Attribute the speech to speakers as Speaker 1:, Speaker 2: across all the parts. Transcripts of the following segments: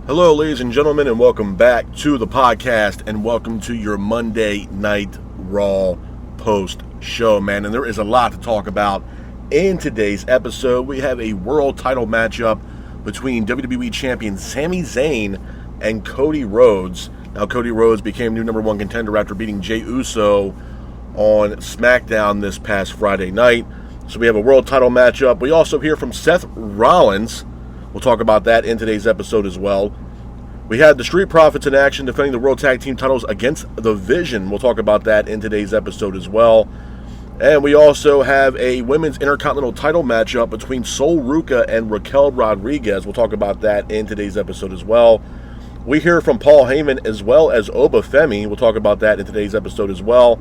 Speaker 1: Hello, ladies and gentlemen, and welcome back to the podcast, and welcome to your Monday Night Raw post-show, man. And there is a lot to talk about in today's episode. We have a world title matchup between WWE Champion Sami Zayn and Cody Rhodes. Now, Cody Rhodes became new number one contender after beating Jey Uso on SmackDown this past Friday night. So we have a world title matchup. We also hear from Seth Rollins. We'll talk about that in today's episode as well. We had the Street Profits in action defending the World Tag Team titles against The Vision. We'll talk about that in today's episode as well. And we also have a Women's Intercontinental title matchup between Sol Ruca and Raquel Rodriguez. We'll talk about that in today's episode as well. We hear from Paul Heyman as well as Oba Femi. We'll talk about that in today's episode as well.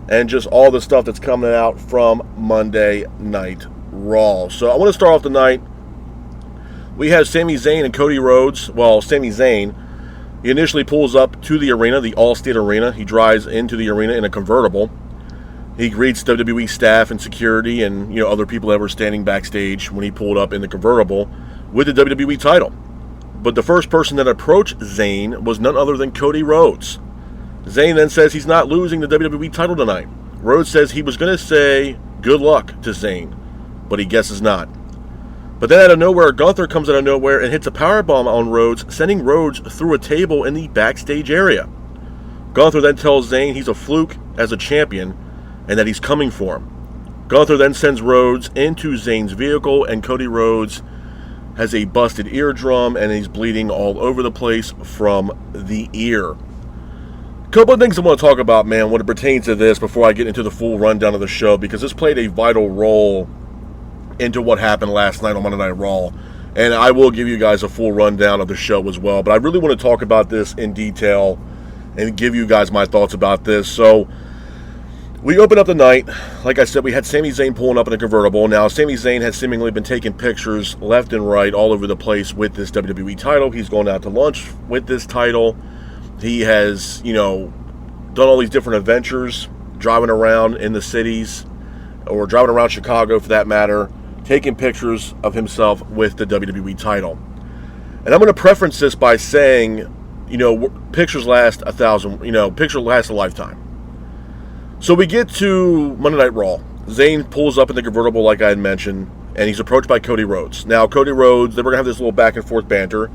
Speaker 1: And just all the stuff that's coming out from Monday Night Raw. So I want to start off the night. We have Sami Zayn and Cody Rhodes. Well, Sami Zayn, he initially pulls up to the arena, the Allstate Arena. He drives into the arena in a convertible. He greets WWE staff and security and other people that were standing backstage when he pulled up in the convertible with the WWE title. But the first person that approached Zayn was none other than Cody Rhodes. Zayn then says he's not losing the WWE title tonight. Rhodes says he was going to say good luck to Zayn, but he guesses not. But then out of nowhere, Gunther comes out of nowhere and hits a powerbomb on Rhodes, sending Rhodes through a table in the backstage area. Gunther then tells Zayn he's a fluke as a champion and that he's coming for him. Gunther then sends Rhodes into Zayn's vehicle, and Cody Rhodes has a busted eardrum and he's bleeding all over the place from the ear. A couple of things I want to talk about, man, when it pertains to this before I get into the full rundown of the show, because this played a vital role into what happened last night on Monday Night Raw. And I will give you guys a full rundown of the show as well. But I really want to talk about this in detail and give you guys my thoughts about this. So we open up the night. Like I said, we had Sami Zayn pulling up in a convertible. Now, Sami Zayn has seemingly been taking pictures left and right all over the place with this WWE title. He's going out to lunch with this title. He has, done all these different adventures, driving around in the cities, or driving around Chicago for that matter, taking pictures of himself with the WWE title. And I'm going to preference this by saying, pictures last pictures last a lifetime. So we get to Monday Night Raw. Zayn pulls up in the convertible like I had mentioned, and he's approached by Cody Rhodes. Now, Cody Rhodes, they were going to have this little back and forth banter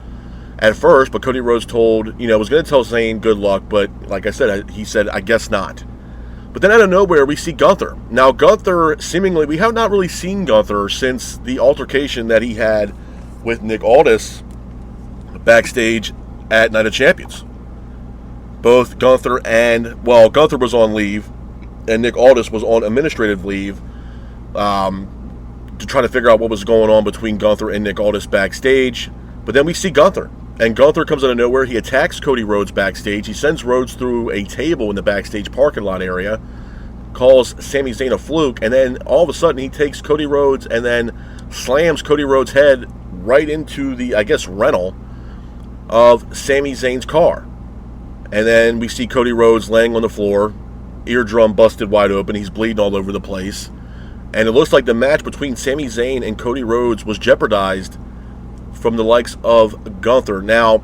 Speaker 1: at first, but Cody Rhodes was going to tell Zayn good luck, but like I said, he said, I guess not. But then out of nowhere, we see Gunther. Now, Gunther, seemingly, we have not really seen Gunther since the altercation that he had with Nick Aldis backstage at Night of Champions. Both Gunther Gunther was on leave, and Nick Aldis was on administrative leave to try to figure out what was going on between Gunther and Nick Aldis backstage. But then we see Gunther. And Gunther comes out of nowhere. He attacks Cody Rhodes backstage. He sends Rhodes through a table in the backstage parking lot area, calls Sami Zayn a fluke, and then all of a sudden he takes Cody Rhodes and then slams Cody Rhodes' head right into the, rental of Sami Zayn's car. And then we see Cody Rhodes laying on the floor, eardrum busted wide open. He's bleeding all over the place. And it looks like the match between Sami Zayn and Cody Rhodes was jeopardized from the likes of Gunther. Now,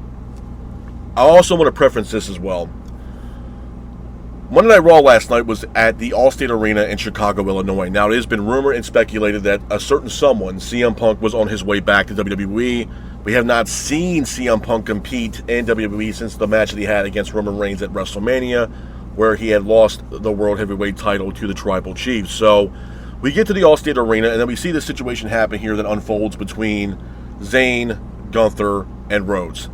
Speaker 1: I also want to preference this as well. Monday Night Raw last night was at the Allstate Arena in Chicago, Illinois. Now, it has been rumored and speculated that a certain someone, CM Punk, was on his way back to WWE. We have not seen CM Punk compete in WWE since the match that he had against Roman Reigns at WrestleMania, where he had lost the World Heavyweight title to the Tribal Chief. So, we get to the Allstate Arena, and then we see this situation happen here that unfolds between Zayn, Gunther, and Rhodes.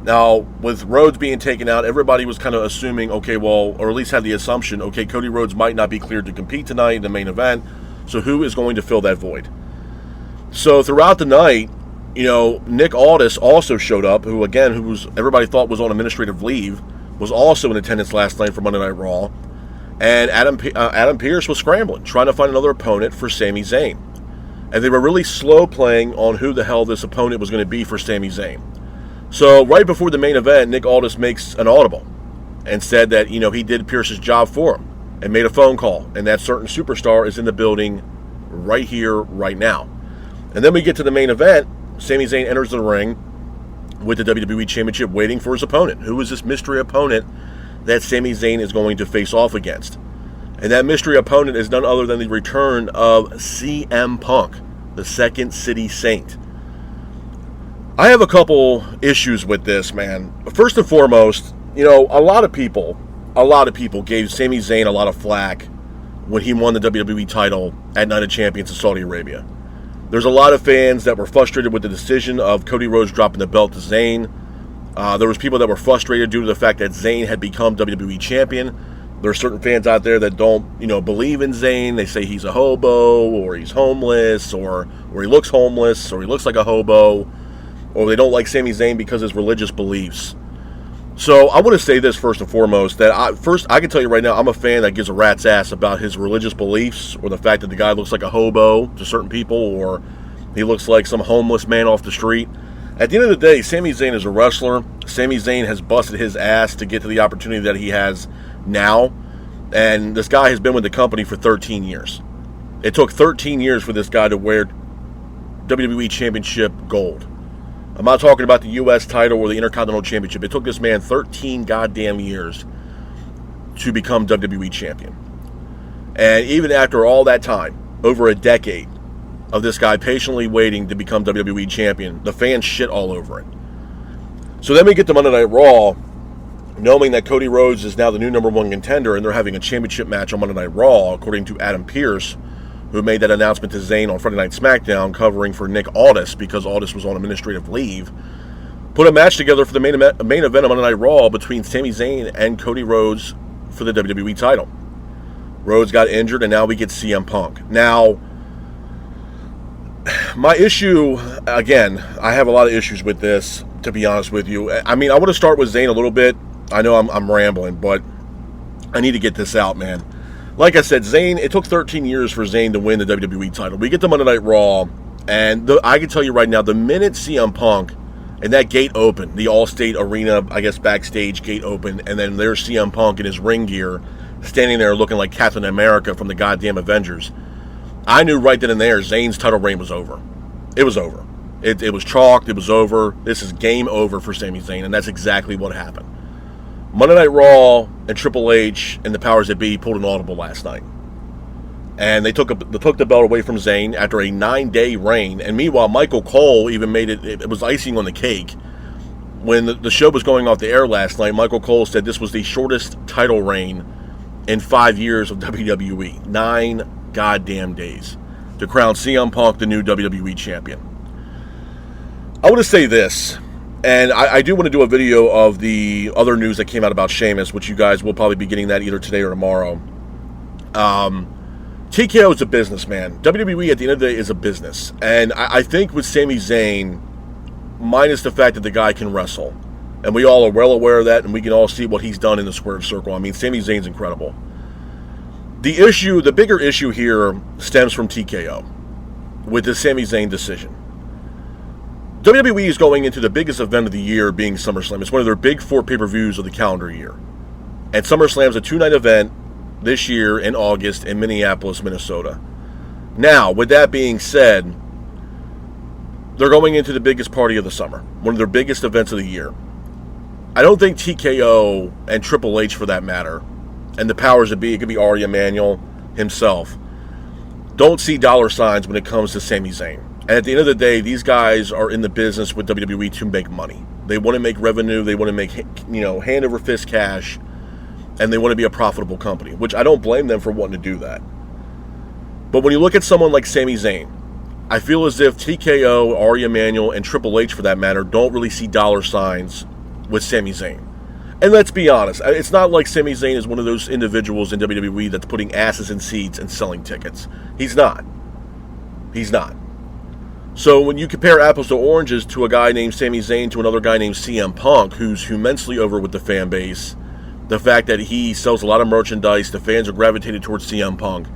Speaker 1: Now, with Rhodes being taken out, everybody was kind of assuming, or at least had the assumption, Cody Rhodes might not be cleared to compete tonight in the main event, so who is going to fill that void? So throughout the night, Nick Aldis also showed up, who everybody thought was on administrative leave, was also in attendance last night for Monday Night Raw, and Adam Pearce was scrambling, trying to find another opponent for Sami Zayn. And they were really slow playing on who the hell this opponent was going to be for Sami Zayn. So right before the main event, Nick Aldis makes an audible and said that, he did Pearce's job for him and made a phone call. And that certain superstar is in the building right here, right now. And then we get to the main event. Sami Zayn enters the ring. with the WWE Championship, waiting for his opponent. Who is this mystery opponent that Sami Zayn is going to face off against? And that mystery opponent is none other than the return of CM Punk, the Second City Saint. I have a couple issues with this, man. First and foremost, a lot of people gave Sami Zayn a lot of flack when he won the WWE title at Night of Champions in Saudi Arabia. There's a lot of fans that were frustrated with the decision of Cody Rhodes dropping the belt to Zayn. There was people that were frustrated due to the fact that Zayn had become WWE champion. There are certain fans out there that don't, believe in Zayn. They say he's a hobo, or he's homeless, or he looks homeless, or he looks like a hobo, or they don't like Sami Zayn because of his religious beliefs. So I want to say this first and foremost, that I can tell you right now, I'm a fan that gives a rat's ass about his religious beliefs, or the fact that the guy looks like a hobo to certain people, or he looks like some homeless man off the street. At the end of the day, Sami Zayn is a wrestler. Sami Zayn has busted his ass to get to the opportunity that he has now, and this guy has been with the company for 13 years. It took 13 years for this guy to wear WWE Championship gold. I'm not talking about the U.S. title or the Intercontinental Championship. It took this man 13 goddamn years to become WWE Champion. And even after all that time, over a decade of this guy patiently waiting to become WWE Champion, the fans shit all over it. So then we get to Monday Night Raw, knowing that Cody Rhodes is now the new number one contender, and they're having a championship match on Monday Night Raw, according to Adam Pearce, who made that announcement to Zayn on Friday Night SmackDown, covering for Nick Aldis because Aldis was on administrative leave. Put a match together for the main event of Monday Night Raw between Sami Zayn and Cody Rhodes for the WWE title. Rhodes got injured, and now we get CM Punk. Now, my issue, again, I have a lot of issues with this, to be honest with you. I mean, I want to start with Zayn a little bit. I know I'm rambling, but I need to get this out, man. Like I said, Zayn, it took 13 years for Zayn to win the WWE title. We get to Monday Night Raw, and I can tell you right now, the minute CM Punk and that gate opened, the Allstate Arena, I guess, backstage gate opened, and then there's CM Punk in his ring gear, standing there looking like Captain America from the goddamn Avengers, I knew right then and there Zayn's title reign was over. It was over. It was chalked. It was over. This is game over for Sami Zayn, and that's exactly what happened. Monday Night Raw and Triple H and the powers that be pulled an audible last night. And they took the belt away from Zayn after a 9-day reign. And meanwhile, Michael Cole even made it was icing on the cake. When the show was going off the air last night, Michael Cole said this was the shortest title reign in 5 years of WWE. 9 goddamn days to crown CM Punk the new WWE champion. I want to say this. And I do want to do a video of the other news that came out about Sheamus, which you guys will probably be getting that either today or tomorrow. TKO is a businessman. WWE at the end of the day is a business. And I think with Sami Zayn, minus the fact that the guy can wrestle, and we all are well aware of that, and we can all see what he's done in the squared circle. I mean, Sami Zayn's incredible. The bigger issue here stems from TKO with the Sami Zayn decision. WWE is going into the biggest event of the year, being SummerSlam. It's one of their big 4 pay-per-views of the calendar year. And SummerSlam is a 2-night event this year in August in Minneapolis, Minnesota. Now, with that being said, they're going into the biggest party of the summer, one of their biggest events of the year. I don't think TKO and Triple H, for that matter, and the powers that be, it could be Ari Emanuel himself, don't see dollar signs when it comes to Sami Zayn. And at the end of the day, these guys are in the business with WWE to make money. They want to make revenue. They want to make, hand over fist cash. And they want to be a profitable company, which I don't blame them for wanting to do that. But when you look at someone like Sami Zayn, I feel as if TKO, Ari Emanuel, and Triple H, for that matter, don't really see dollar signs with Sami Zayn. And let's be honest, it's not like Sami Zayn is one of those individuals in WWE that's putting asses in seats and selling tickets. He's not. He's not. So when you compare apples to oranges to a guy named Sami Zayn to another guy named CM Punk, who's immensely over with the fan base, the fact that he sells a lot of merchandise, the fans are gravitated towards CM Punk.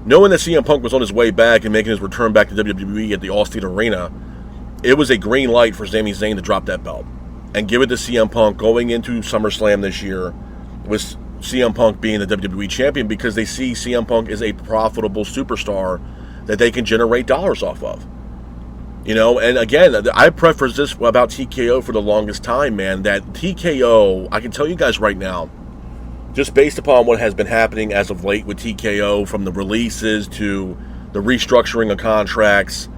Speaker 1: Knowing that CM Punk was on his way back and making his return back to WWE at the Allstate Arena, it was a green light for Sami Zayn to drop that belt and give it to CM Punk going into SummerSlam this year, with CM Punk being the WWE champion, because they see CM Punk as a profitable superstar that they can generate dollars off of. And again, I preface this about TKO for the longest time, man, that TKO, I can tell you guys right now, just based upon what has been happening as of late with TKO, from the releases to the restructuring of contracts,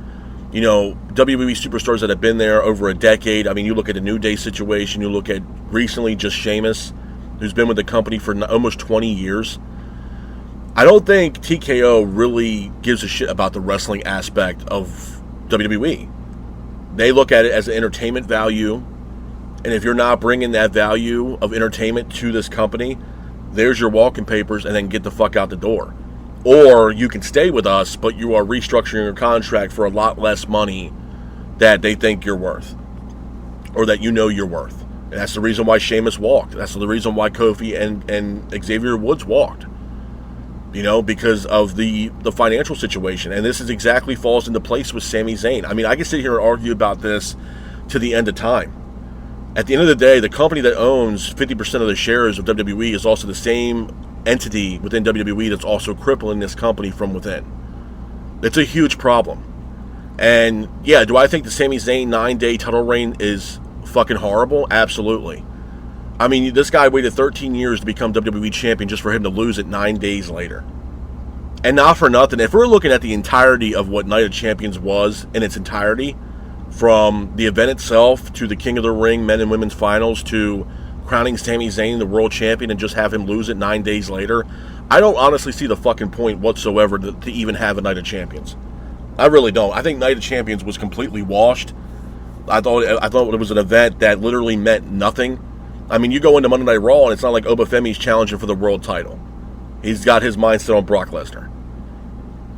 Speaker 1: WWE superstars that have been there over a decade. I mean, you look at the New Day situation, you look at recently just Sheamus, who's been with the company for almost 20 years. I don't think TKO really gives a shit about the wrestling aspect of WWE. They look at it as an entertainment value, and if you're not bringing that value of entertainment to this company, there's your walking papers, and then get the fuck out the door. Or you can stay with us, but you are restructuring your contract for a lot less money that they think you're worth, or that you're worth. And that's the reason why Sheamus walked. That's the reason why Kofi and Xavier Woods walked. Because of the financial situation. And this exactly falls into place with Sami Zayn. I mean, I can sit here and argue about this to the end of time. At the end of the day, the company that owns 50% of the shares of WWE is also the same entity within WWE that's also crippling this company from within. It's a huge problem. And yeah, do I think the Sami Zayn 9-day title reign is fucking horrible? Absolutely. I mean, this guy waited 13 years to become WWE champion just for him to lose it 9 days later. And not for nothing, if we're looking at the entirety of what Night of Champions was in its entirety, from the event itself to the King of the Ring men and women's finals to crowning Sami Zayn the world champion and just have him lose it 9 days later, I don't honestly see the fucking point whatsoever to even have a Night of Champions. I really don't. I think Night of Champions was completely washed. I thought it was an event that literally meant nothing. I mean, you go into Monday Night Raw, and it's not like Obafemi's challenging for the world title. He's got his mindset on Brock Lesnar.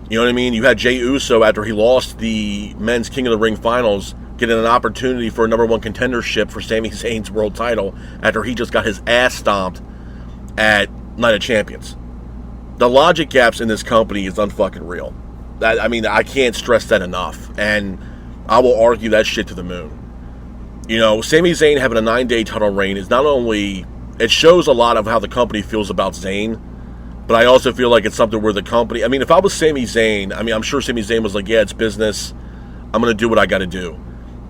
Speaker 1: You know what I mean? You had Jey Uso, after he lost the men's King of the Ring finals, getting an opportunity for a number one contendership for Sami Zayn's world title after he just got his ass stomped at Night of Champions. The logic gaps in this company is unfucking real. I can't stress that enough. And I will argue that shit to the moon. Sami Zayn having a 9-day title reign is not only, it shows a lot of how the company feels about Zayn, but I also feel like it's something where the company, if I was Sami Zayn, I'm sure Sami Zayn was like, yeah, it's business. I'm going to do what I got to do.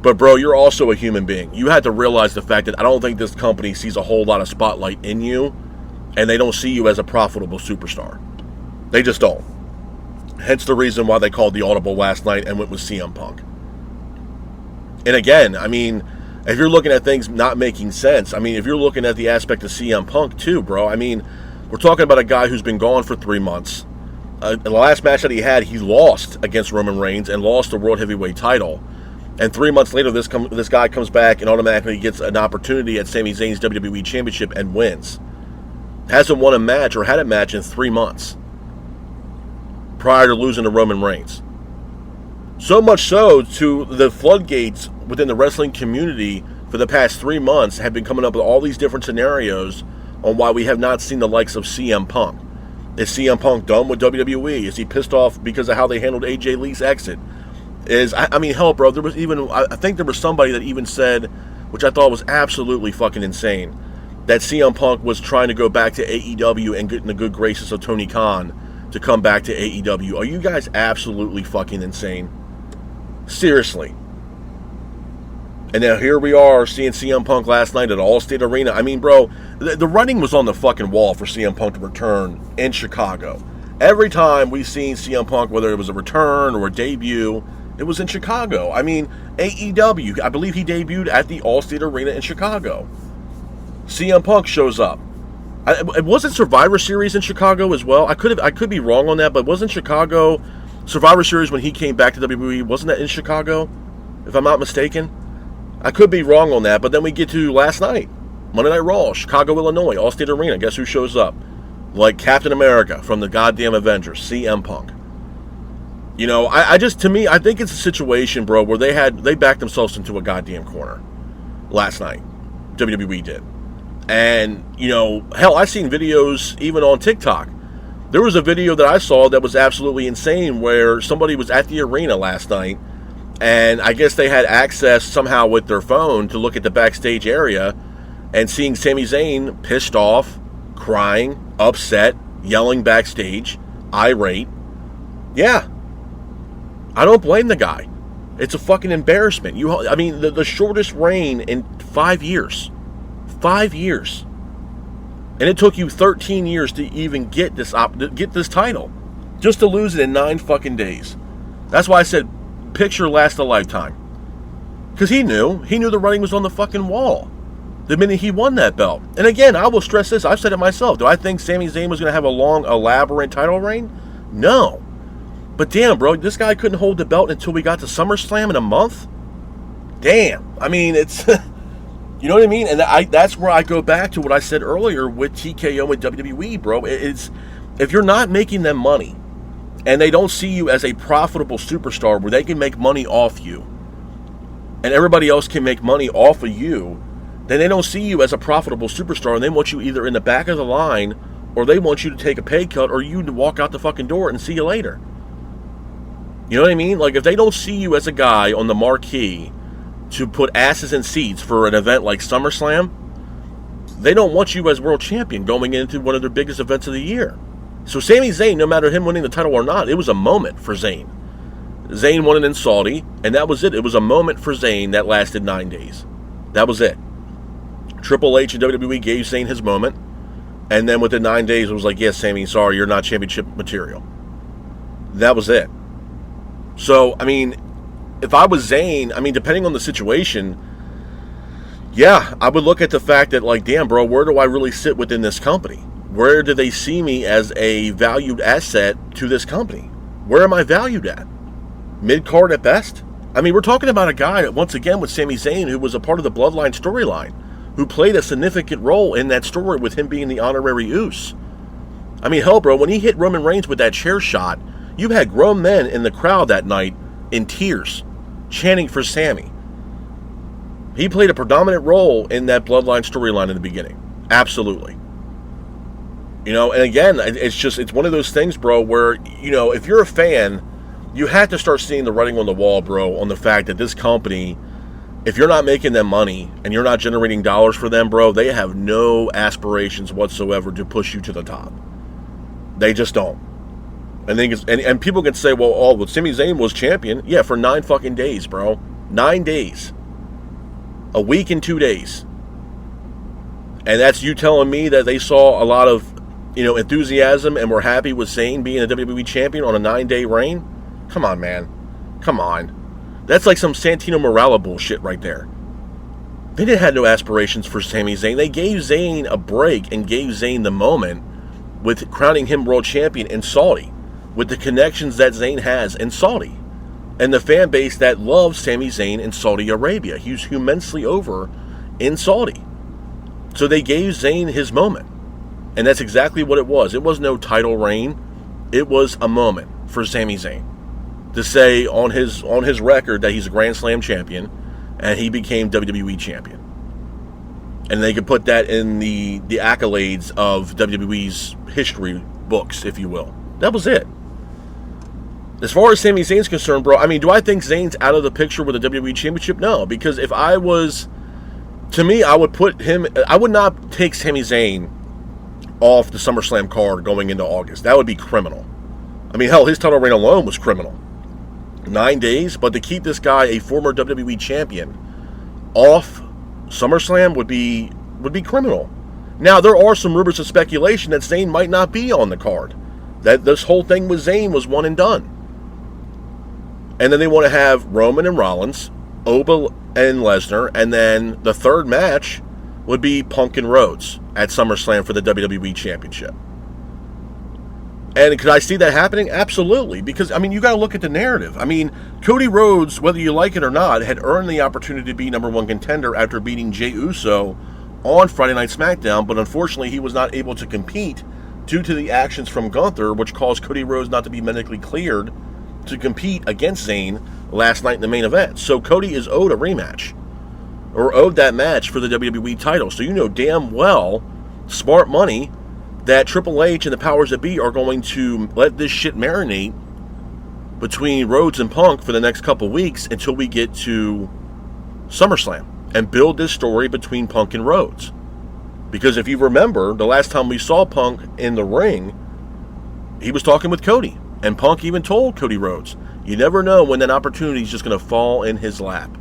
Speaker 1: But bro, you're also a human being. You had to realize the fact that I don't think this company sees a whole lot of spotlight in you, and they don't see you as a profitable superstar. They just don't. Hence the reason why they called the audible last night and went with CM Punk. And again, if you're looking at things not making sense, if you're looking at the aspect of CM Punk too, bro, we're talking about a guy who's been gone for 3 months. The last match that he had, he lost against Roman Reigns and lost the World Heavyweight title. And 3 months later, this guy comes back and automatically gets an opportunity at Sami Zayn's WWE Championship and wins. Hasn't won a match or had a match in 3 months prior to losing to Roman Reigns. So much so to the floodgates within the wrestling community for the past 3 months have been coming up with all these different scenarios on why we have not seen the likes of CM Punk. Is CM Punk done with WWE? Is he pissed off because of how they handled AJ Lee's exit? Hell, bro, there was even, I think there was somebody that even said, which I thought was absolutely fucking insane, that CM Punk was trying to go back to AEW and get in the good graces of Tony Khan to come back to AEW. Are you guys absolutely fucking insane? Seriously. And now here we are seeing CM Punk last night at Allstate Arena. Bro, the writing was on the fucking wall for CM Punk to return in Chicago. Every time we've seen CM Punk, whether it was a return or a debut, it was in Chicago. AEW, I believe he debuted at the Allstate Arena in Chicago. CM Punk shows up. It wasn't Survivor Series in Chicago as well. I could be wrong on that, but wasn't Chicago Survivor Series when he came back to WWE? Wasn't that in Chicago, if I'm not mistaken? I could be wrong on that, but then we get to last night, Monday Night Raw, Chicago, Illinois, Allstate Arena. Guess who shows up? Like Captain America from the goddamn Avengers, CM Punk. I think it's a situation, bro, where they backed themselves into a goddamn corner last night. WWE did. And, hell, I've seen videos even on TikTok. There was a video that I saw that was absolutely insane where somebody was at the arena last night, and I guess they had access somehow with their phone to look at the backstage area, and seeing Sami Zayn pissed off, crying, upset, yelling backstage, irate. Yeah. I don't blame the guy. It's a fucking embarrassment. I mean, the shortest reign in 5 years. 5 years. And it took you 13 years to even get this title. Just to lose it in 9 fucking days. That's why I said, picture lasts a lifetime. Because he knew the writing was on the fucking wall the minute he won that belt. And again, I will stress this, I've said it myself. Do I think Sami Zayn was going to have a long, elaborate title reign? No. But damn, bro, this guy couldn't hold the belt until we got to SummerSlam in a month? Damn. I mean, it's... you know what I mean? And that's where I go back to what I said earlier with TKO and WWE, bro. It's if you're not making them money, and they don't see you as a profitable superstar where they can make money off you, and everybody else can make money off of you, then they don't see you as a profitable superstar, and they want you either in the back of the line, or they want you to take a pay cut, or you to walk out the fucking door and see you later. You know what I mean? Like, if they don't see you as a guy on the marquee to put asses in seats for an event like SummerSlam, they don't want you as world champion going into one of their biggest events of the year. So Sami Zayn, no matter him winning the title or not, it was a moment for Zayn. Zayn won it in Saudi, and that was it. It was a moment for Zayn that lasted 9 days. That was it. Triple H and WWE gave Zayn his moment, and then within 9 days, it was like, yes, Sami, sorry, you're not championship material. That was it. So, I mean, if I was Zayn, I mean, depending on the situation, yeah, I would look at the fact that, like, damn, bro, where do I really sit within this company? Where do they see me as a valued asset to this company? Where am I valued at? Mid-card at best? I mean, we're talking about a guy, once again, with Sami Zayn, who was a part of the Bloodline storyline, who played a significant role in that story with him being the honorary Uce. I mean, hell, bro, when he hit Roman Reigns with that chair shot, you had grown men in the crowd that night in tears, chanting for Sami. He played a predominant role in that Bloodline storyline in the beginning. Absolutely. You know, and again, it's one of those things, bro, where, you know, if you're a fan, you have to start seeing the writing on the wall, bro, on the fact that this company, if you're not making them money and you're not generating dollars for them, bro, they have no aspirations whatsoever to push you to the top. They just don't. And people can say, well, Sami Zayn was champion. Yeah, for 9 fucking days, bro. 9 days. A week and 2 days. And that's you telling me that they saw a lot of, you know, enthusiasm and were happy with Zayn being a WWE champion on a 9-day reign? Come on, man. Come on. That's like some Santino Marella bullshit right there. They didn't have no aspirations for Sami Zayn. They gave Zayn a break and gave Zayn the moment with crowning him world champion in Saudi, with the connections that Zayn has in Saudi, and the fan base that loves Sami Zayn in Saudi Arabia. He's immensely over in Saudi. So they gave Zayn his moment. And that's exactly what it was. It was no title reign. It was a moment for Sami Zayn to say on his record that he's a Grand Slam champion and he became WWE champion. And they could put that in the accolades of WWE's history books, if you will. That was it. As far as Sami Zayn's concerned, bro, I mean, do I think Zayn's out of the picture with the WWE Championship? No, because if I was, to me, I would not take Sami Zayn off the SummerSlam card going into August. That would be criminal. I mean, hell, his title reign alone was criminal. 9 days, but to keep this guy, a former WWE champion, off SummerSlam would be criminal. Now, there are some rumors of speculation that Zayn might not be on the card. That this whole thing with Zayn was one and done. And then they want to have Roman and Rollins, Oba and Lesnar, and then the third match would be Punk and Rhodes at SummerSlam for the WWE Championship. And could I see that happening? Absolutely. Because, I mean, you got to look at the narrative. I mean, Cody Rhodes, whether you like it or not, had earned the opportunity to be number 1 contender after beating Jey Uso on Friday Night SmackDown, but unfortunately he was not able to compete due to the actions from Gunther, which caused Cody Rhodes not to be medically cleared to compete against Zayn last night in the main event. So Cody is owed a rematch, or owed that match for the WWE title. So you know damn well, smart money, that Triple H and the powers that be are going to let this shit marinate between Rhodes and Punk for the next couple weeks until we get to SummerSlam and build this story between Punk and Rhodes. Because if you remember, the last time we saw Punk in the ring, he was talking with Cody. And Punk even told Cody Rhodes, You never know when that opportunity is just going to fall in his lap.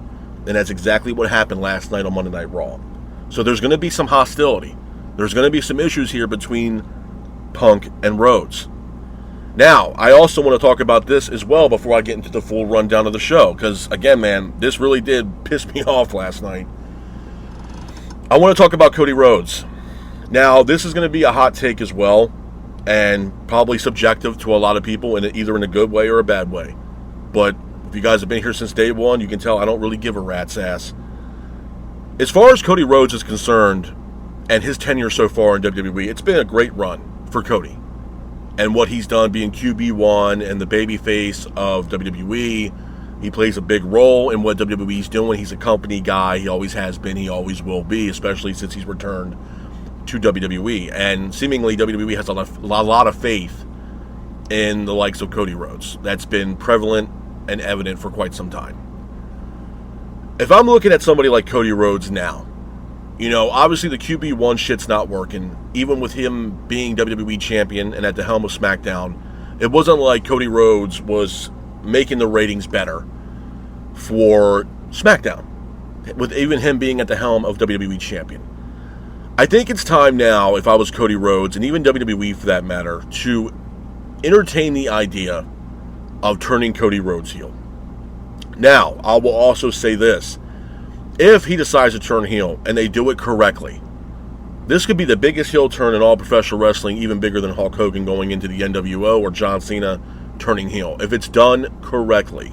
Speaker 1: And that's exactly what happened last night on Monday Night Raw. So there's going to be some hostility. There's going to be some issues here between Punk and Rhodes. Now, I also want to talk about this as well before I get into the full rundown of the show. Because, again, man, this really did piss me off last night. I want to talk about Cody Rhodes. Now, this is going to be a hot take as well. And probably subjective to a lot of people, either in a good way or a bad way. But if you guys have been here since day one, you can tell I don't really give a rat's ass. As far as Cody Rhodes is concerned, and his tenure so far in WWE, it's been a great run for Cody. And what he's done being QB1 and the babyface of WWE, he plays a big role in what WWE's doing. He's a company guy. He always has been. He always will be, especially since he's returned to WWE. And seemingly WWE has a lot of faith in the likes of Cody Rhodes. That's been prevalent and evident for quite some time. If I'm looking at somebody like Cody Rhodes now, obviously the QB1 shit's not working. Even with him being WWE champion and at the helm of SmackDown, it wasn't like Cody Rhodes was making the ratings better for SmackDown, with even him being at the helm of WWE champion. I think it's time now, if I was Cody Rhodes, and even WWE for that matter, to entertain the idea of turning Cody Rhodes heel. Now, I will also say this. If he decides to turn heel, and they do it correctly, this could be the biggest heel turn in all professional wrestling, even bigger than Hulk Hogan going into the NWO or John Cena turning heel. If it's done correctly.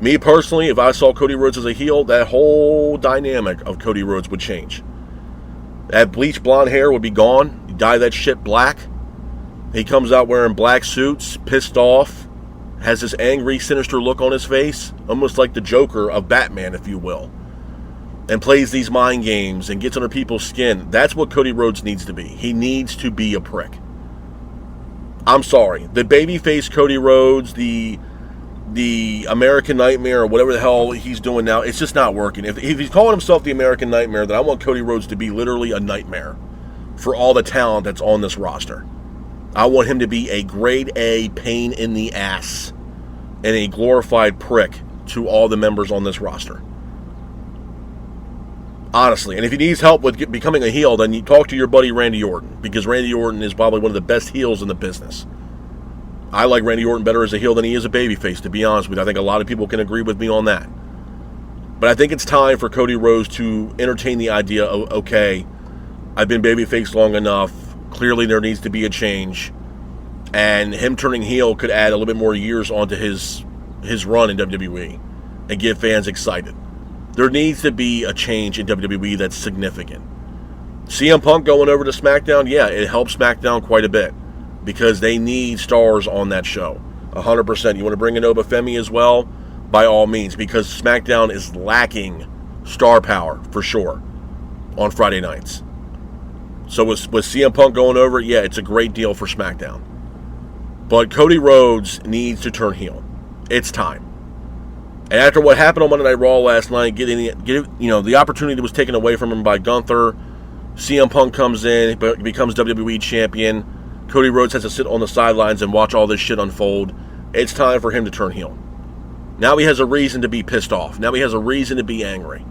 Speaker 1: Me personally, if I saw Cody Rhodes as a heel, that whole dynamic of Cody Rhodes would change. That bleached blonde hair would be gone. You dye that shit black. He comes out wearing black suits, pissed off, has this angry, sinister look on his face, almost like the Joker of Batman, if you will, and plays these mind games and gets under people's skin. That's what Cody Rhodes needs to be. He needs to be a prick. I'm sorry. The babyface Cody Rhodes, the American Nightmare, or whatever the hell he's doing now, it's just not working. If he's calling himself the American Nightmare, then I want Cody Rhodes to be literally a nightmare for all the talent that's on this roster. I want him to be a grade A pain in the ass and a glorified prick to all the members on this roster. Honestly. And if he needs help with becoming a heel, then you talk to your buddy Randy Orton, because Randy Orton is probably one of the best heels in the business. I like Randy Orton better as a heel than he is a babyface, to be honest with you. I think a lot of people can agree with me on that. But I think it's time for Cody Rhodes to entertain the idea of, okay, I've been babyface long enough. Clearly there needs to be a change. And him turning heel could add a little bit more years onto his run in WWE and get fans excited. There needs to be a change in WWE that's significant. CM Punk going over to SmackDown, yeah, it helps SmackDown quite a bit, because they need stars on that show. 100%. You want to bring in Obafemi as well? By all means, because SmackDown is lacking star power, for sure, on Friday nights. So with CM Punk going over, yeah, it's a great deal for SmackDown. But Cody Rhodes needs to turn heel. It's time. And after what happened on Monday Night Raw last night, the opportunity was taken away from him by Gunther. CM Punk comes in, becomes WWE champion. Cody Rhodes has to sit on the sidelines and watch all this shit unfold. It's time for him to turn heel. Now he has a reason to be pissed off. Now he has a reason to be angry.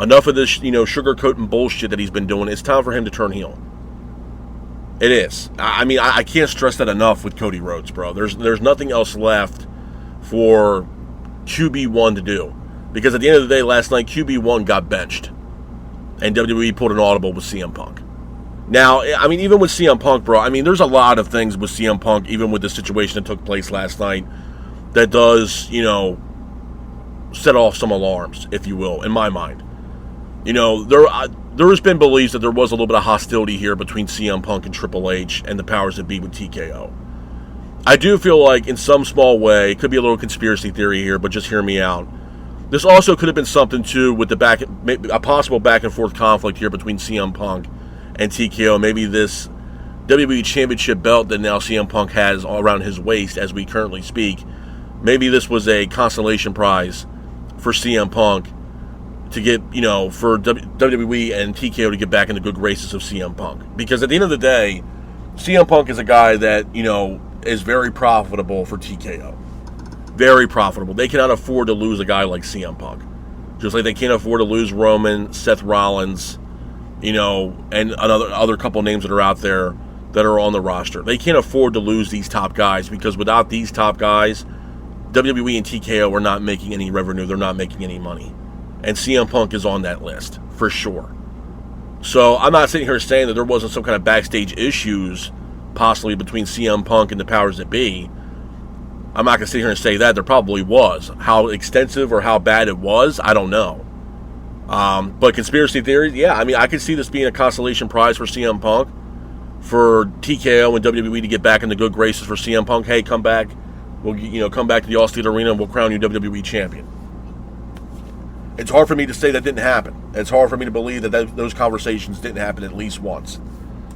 Speaker 1: Enough of this, sugarcoating bullshit that he's been doing. It's time for him to turn heel. It is. I mean, I can't stress that enough with Cody Rhodes, bro. There's nothing else left for QB1 to do. Because at the end of the day, last night, QB1 got benched. And WWE pulled an audible with CM Punk. Now, I mean, even with CM Punk, bro, I mean, there's a lot of things with CM Punk, even with the situation that took place last night, that does, set off some alarms, if you will, in my mind. There has been beliefs that there was a little bit of hostility here between CM Punk and Triple H and the powers that be with TKO. I do feel like, in some small way, it could be a little conspiracy theory here, but just hear me out. This also could have been something, too, with a possible back-and-forth conflict here between CM Punk and TKO. Maybe this WWE Championship belt that now CM Punk has all around his waist as we currently speak, maybe this was a consolation prize for CM Punk to get, for WWE and TKO to get back in the good graces of CM Punk. Because at the end of the day, CM Punk is a guy that, is very profitable for TKO. Very profitable. They cannot afford to lose a guy like CM Punk. Just like they can't afford to lose Roman, Seth Rollins, and other couple names that are out there that are on the roster. They can't afford to lose these top guys, because without these top guys, WWE and TKO are not making any revenue. They're not making any money. And CM Punk is on that list, for sure. So I'm not sitting here saying that there wasn't some kind of backstage issues possibly between CM Punk and the powers that be. I'm not going to sit here and say that. There probably was. How extensive or how bad it was, I don't know. But conspiracy theories, yeah. I mean, I could see this being a consolation prize for CM Punk, for TKO and WWE to get back in the good graces for CM Punk. Hey, come back. We'll come back to the Allstate Arena and we'll crown you WWE champion. It's hard for me to say that didn't happen. It's hard for me to believe that those conversations didn't happen at least once,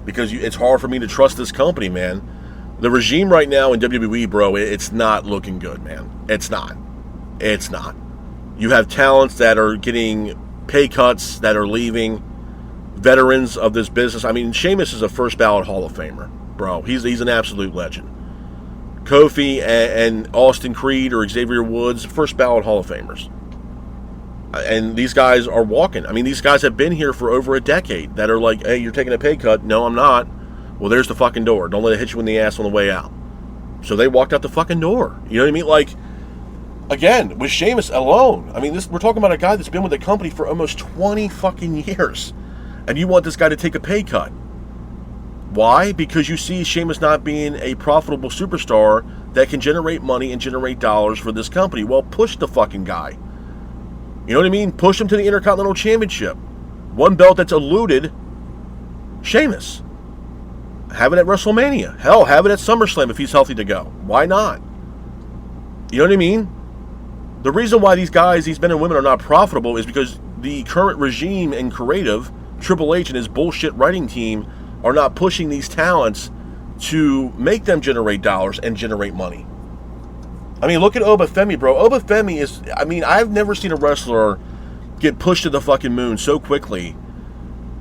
Speaker 1: because it's hard for me to trust this company, man. The regime right now in WWE, bro, it's not looking good, man. It's not. It's not. You have talents that are getting pay cuts, that are leaving, veterans of this business. I mean, Sheamus is a first ballot Hall of Famer, bro. He's an absolute legend. Kofi and Austin Creed or Xavier Woods, first ballot Hall of Famers. And these guys are walking. I mean, these guys have been here for over a decade that are like, hey, you're taking a pay cut. No, I'm not. Well, there's the fucking door. Don't let it hit you in the ass on the way out. So they walked out the fucking door. You know what I mean? Like, again, with Sheamus alone, I mean, we're talking about a guy that's been with the company for almost 20 fucking years. And you want this guy to take a pay cut. Why? Because you see Sheamus not being a profitable superstar that can generate money and generate dollars for this company. Well, push the fucking guy. You know what I mean? Push him to the Intercontinental Championship. One belt that's eluded Sheamus. Have it at WrestleMania. Hell, have it at SummerSlam if he's healthy to go. Why not? You know what I mean? The reason why these men and women are not profitable is because the current regime and creative, Triple H and his bullshit writing team, are not pushing these talents to make them generate dollars and generate money. I mean, look at Obafemi, bro. Obafemi is, I mean, I've never seen a wrestler get pushed to the fucking moon so quickly,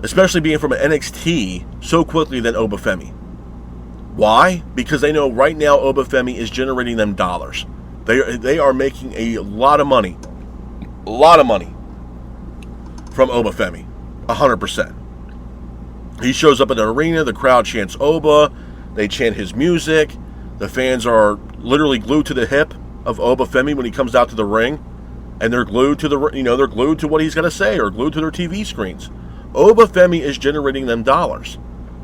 Speaker 1: especially being from an NXT, so quickly than Obafemi. Why? Because they know right now Obafemi is generating them dollars. They are making a lot of money. A lot of money from Obafemi. 100%. He shows up in the arena, the crowd chants Oba, they chant his music, the fans are literally glued to the hip of Obafemi when he comes out to the ring, and they're glued to they're glued to what he's going to say, or glued to their TV screens. Obafemi is generating them dollars,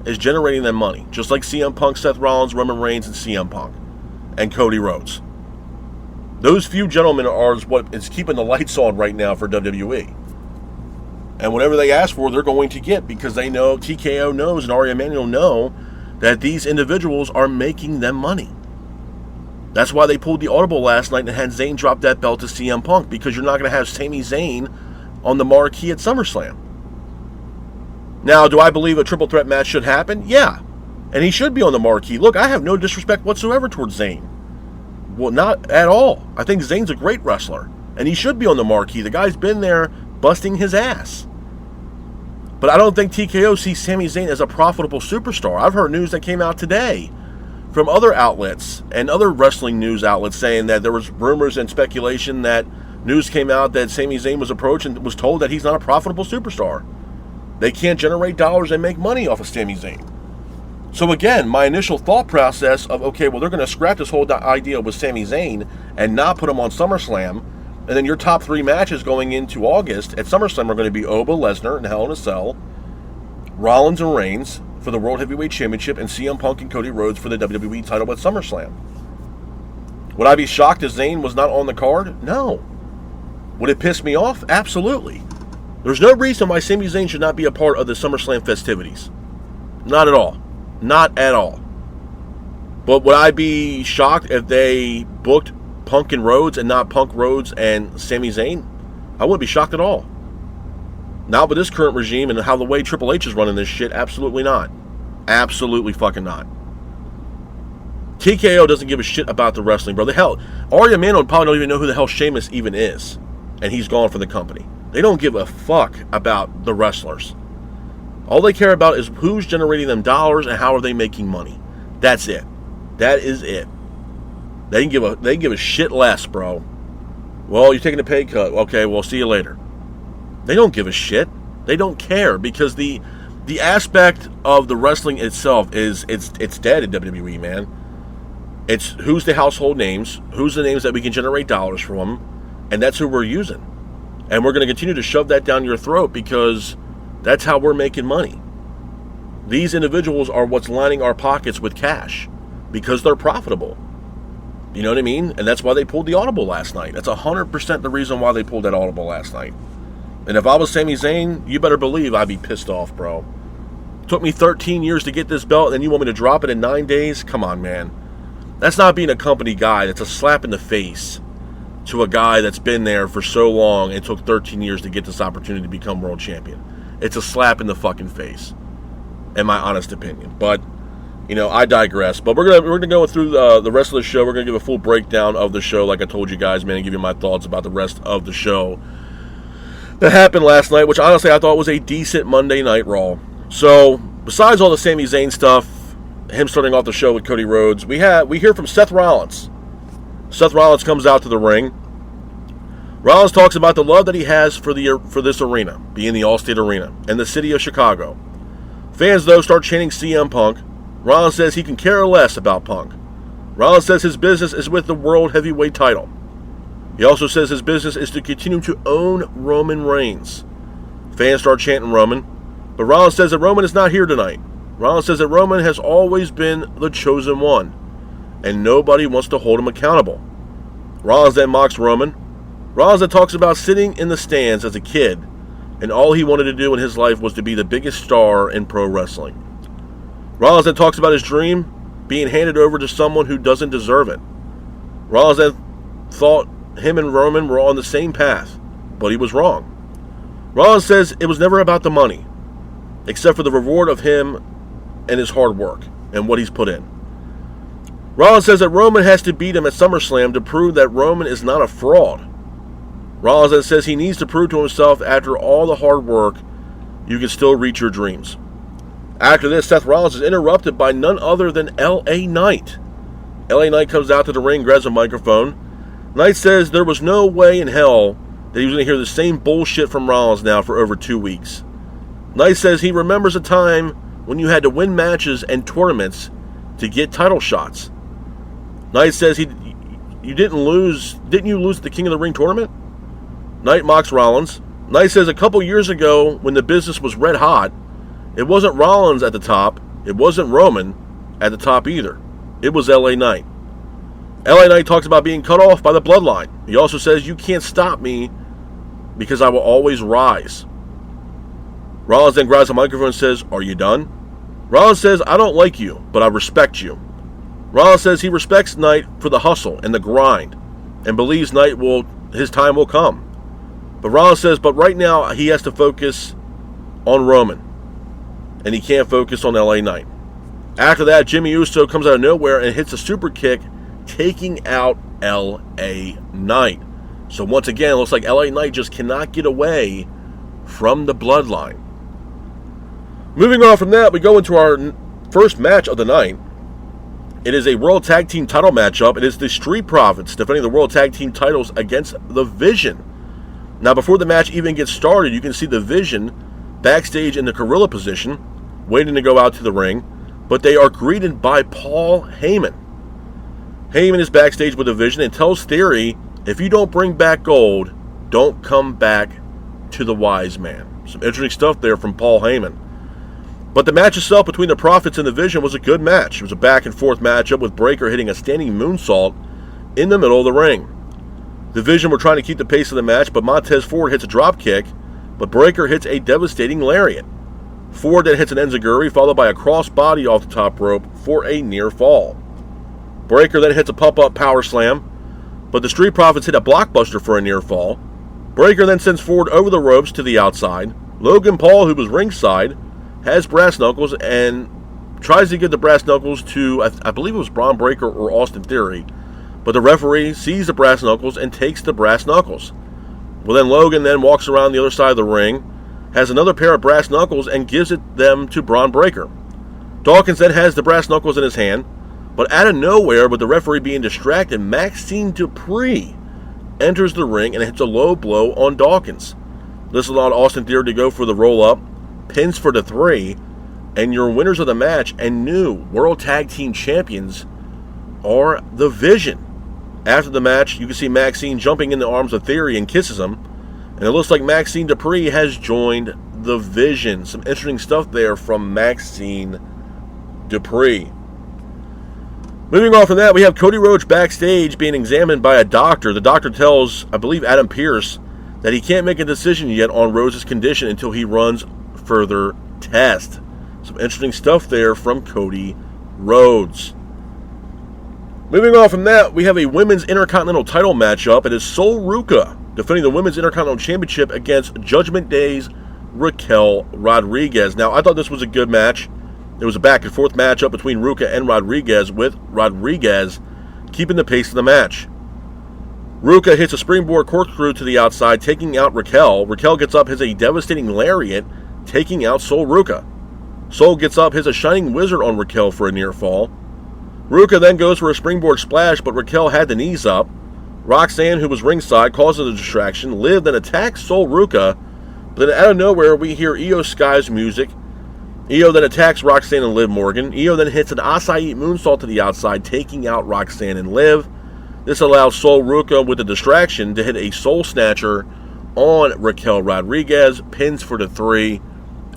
Speaker 1: is generating them money, just like CM Punk, Seth Rollins, Roman Reigns, and CM Punk, and Cody Rhodes. Those few gentlemen are what is keeping the lights on right now for WWE. And whatever they ask for, they're going to get, because they know, TKO knows, and Ari Emanuel know, that these individuals are making them money. That's why they pulled the audible last night and had Zayn drop that belt to CM Punk, because you're not going to have Sami Zayn on the marquee at SummerSlam. Now, do I believe a triple threat match should happen? Yeah. And he should be on the marquee. Look, I have no disrespect whatsoever towards Zayn. Well, not at all. I think Zayn's a great wrestler, and he should be on the marquee. The guy's been there busting his ass. But I don't think TKO sees Sami Zayn as a profitable superstar. I've heard news that came out today from other outlets and other wrestling news outlets saying that there was rumors and speculation that news came out that Sami Zayn was approached and was told that he's not a profitable superstar. They can't generate dollars and make money off of Sami Zayn. So again, my initial thought process of, okay, well, they're going to scrap this whole idea with Sami Zayn and not put him on SummerSlam. And then your top three matches going into August at SummerSlam are going to be Oba, Lesnar, and Hell in a Cell, Rollins and Reigns for the World Heavyweight Championship, and CM Punk and Cody Rhodes for the WWE title at SummerSlam. Would I be shocked if Zayn was not on the card? No. Would it piss me off? Absolutely. There's no reason why Sami Zayn should not be a part of the SummerSlam festivities. Not at all. Not at all. But would I be shocked if they booked Punk and Rhodes and not Punk, Rhodes, and Sami Zayn? I wouldn't be shocked at all. Not with this current regime and how the way Triple H is running this shit. Absolutely not. Absolutely fucking not. TKO doesn't give a shit about the wrestling, bro. The hell, Ari Emanuel probably don't even know who the hell Sheamus even is, and he's gone from the company. They don't give a fuck about the wrestlers. All they care about is who's generating them dollars and how are they making money. That's it. That is it. They can give a shit less, bro. Well, you're taking a pay cut. Okay, well, see you later. They don't give a shit. They don't care, because the aspect of the wrestling itself is it's dead in WWE, man. It's who's the household names, who's the names that we can generate dollars from, and that's who we're using. And we're going to continue to shove that down your throat, because that's how we're making money. These individuals are what's lining our pockets with cash, because they're profitable. You know what I mean? And that's why they pulled the audible last night. That's 100% the reason why they pulled that audible last night. And if I was Sami Zayn, you better believe I'd be pissed off, bro. It took me 13 years to get this belt, and then you want me to drop it in 9 days? Come on, man. That's not being a company guy. That's a slap in the face to a guy that's been there for so long and took 13 years to get this opportunity to become world champion. It's a slap in the fucking face, in my honest opinion. But, you know, I digress. But we're gonna go through the rest of the show. We're gonna give a full breakdown of the show, like I told you guys, man, and give you my thoughts about the rest of the show that happened last night, which honestly I thought was a decent Monday Night Raw. So, besides all the Sami Zayn stuff, him starting off the show with Cody Rhodes, we hear from Seth Rollins. Seth Rollins comes out to the ring. Rollins talks about the love that he has for this arena, being the Allstate Arena, and the city of Chicago. Fans, though, start chanting CM Punk. Rollins says he can care less about Punk. Rollins says his business is with the World Heavyweight title. He also says his business is to continue to own Roman Reigns. Fans start chanting Roman, but Rollins says that Roman is not here tonight. Rollins says that Roman has always been the chosen one, and nobody wants to hold him accountable. Rollins then mocks Roman. Rollins then talks about sitting in the stands as a kid, and all he wanted to do in his life was to be the biggest star in pro wrestling. Rollins then talks about his dream being handed over to someone who doesn't deserve it. Rollins then thought him and Roman were on the same path, but he was wrong. Rollins says it was never about the money, except for the reward of him and his hard work and what he's put in. Rollins says that Roman has to beat him at SummerSlam to prove that Roman is not a fraud. Rollins then says he needs to prove to himself after all the hard work, you can still reach your dreams. After this, Seth Rollins is interrupted by none other than L.A. Knight. L.A. Knight comes out to the ring, grabs a microphone. Knight says there was no way in hell that he was going to hear the same bullshit from Rollins now for over 2 weeks. Knight says he remembers a time when you had to win matches and tournaments to get title shots. Knight says you didn't lose at the King of the Ring tournament? Knight mocks Rollins. Knight says a couple years ago when the business was red hot, it wasn't Rollins at the top, it wasn't Roman at the top either. It was L.A. Knight. L.A. Knight talks about being cut off by the bloodline. He also says, you can't stop me because I will always rise. Rollins then grabs a microphone and says, are you done? Rollins says, I don't like you, but I respect you. Rollins says he respects Knight for the hustle and the grind and believes his time will come. But Rollins says, but right now he has to focus on Roman and he can't focus on L.A. Knight. After that, Jimmy Uso comes out of nowhere and hits a super kick, taking out L.A. Knight. So once again, it looks like L.A. Knight just cannot get away from the bloodline. Moving on from that, we go into our first match of the night. It is a World Tag Team title matchup. It is the Street Profits defending the World Tag Team titles against the Vision. Now, before the match even gets started, you can see the Vision backstage in the gorilla position, waiting to go out to the ring, but they are greeted by Paul Heyman. Heyman is backstage with the Vision and tells Theory, if you don't bring back gold, don't come back to the Wise Man. Some interesting stuff there from Paul Heyman. But the match itself between the Profits and the Vision was a good match. It was a back and forth matchup with Breakker hitting a standing moonsault in the middle of the ring. The Vision were trying to keep the pace of the match, but Montez Ford hits a drop kick, but Breakker hits a devastating lariat. Ford then hits an enziguri, followed by a crossbody off the top rope for a near fall. Breakker then hits a pump-up power slam, but the Street Profits hit a blockbuster for a near fall. Breakker then sends Ford over the ropes to the outside. Logan Paul, who was ringside, has brass knuckles and tries to give the brass knuckles to, I believe it was Braun Breaker or Austin Theory, but the referee sees the brass knuckles and takes the brass knuckles. Well, then Logan then walks around the other side of the ring, has another pair of brass knuckles and gives them to Braun Breaker. Dawkins then has the brass knuckles in his hand. But out of nowhere, with the referee being distracted, Maxine Dupree enters the ring and hits a low blow on Dawkins. This allowed Austin Theory to go for the roll-up, pins for the 3, and your winners of the match and new World Tag Team Champions are the Vision. After the match, you can see Maxine jumping in the arms of Theory and kisses him, and it looks like Maxine Dupree has joined the Vision. Some interesting stuff there from Maxine Dupree. Moving on from that, we have Cody Rhodes backstage being examined by a doctor. The doctor tells, I believe, Adam Pearce that he can't make a decision yet on Rhodes' condition until he runs further tests. Some interesting stuff there from Cody Rhodes. Moving on from that, we have a women's Intercontinental title matchup. It is Sol Ruca defending the women's Intercontinental Championship against Judgment Day's Raquel Rodriguez. Now, I thought this was a good match. It was a back-and-forth matchup between Ruca and Rodriguez, with Rodriguez keeping the pace of the match. Ruca hits a springboard corkscrew to the outside, taking out Raquel. Raquel gets up, hits a devastating lariat, taking out Sol Ruca. Sol gets up, hits a Shining Wizard on Raquel for a near fall. Ruca then goes for a springboard splash, but Raquel had the knees up. Roxanne, who was ringside, causes a distraction. Liv then attacks Sol Ruca, but then out of nowhere we hear Io Sky's music. Io then attacks Roxanne and Liv Morgan. Io then hits an acai moonsault to the outside, taking out Roxanne and Liv. This allows Sol Ruca with the distraction to hit a Soul Snatcher on Raquel Rodriguez, pins for the 3,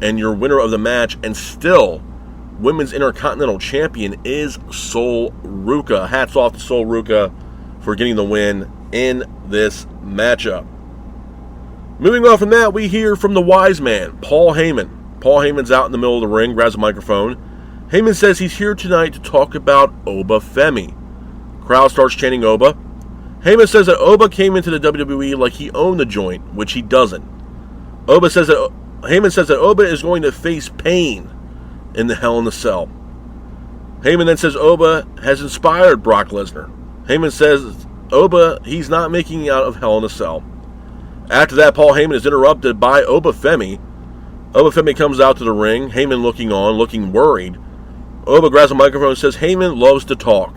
Speaker 1: and your winner of the match, and still Women's Intercontinental Champion, is Sol Ruca. Hats off to Sol Ruca for getting the win in this matchup. Moving on from that, we hear from the wise man, Paul Heyman. Paul Heyman's out in the middle of the ring, grabs a microphone. Heyman says he's here tonight to talk about Oba Femi. Crowd starts chanting Oba. Heyman says that Oba came into the WWE like he owned the joint, which he doesn't. Heyman says that Oba is going to face pain in the Hell in the Cell. Heyman then says Oba has inspired Brock Lesnar. Heyman says Oba, he's not making it out of Hell in a Cell. After that, Paul Heyman is interrupted by Oba Femi. Oba Femi comes out to the ring, Heyman looking on, looking worried. Oba grabs a microphone and says Heyman loves to talk.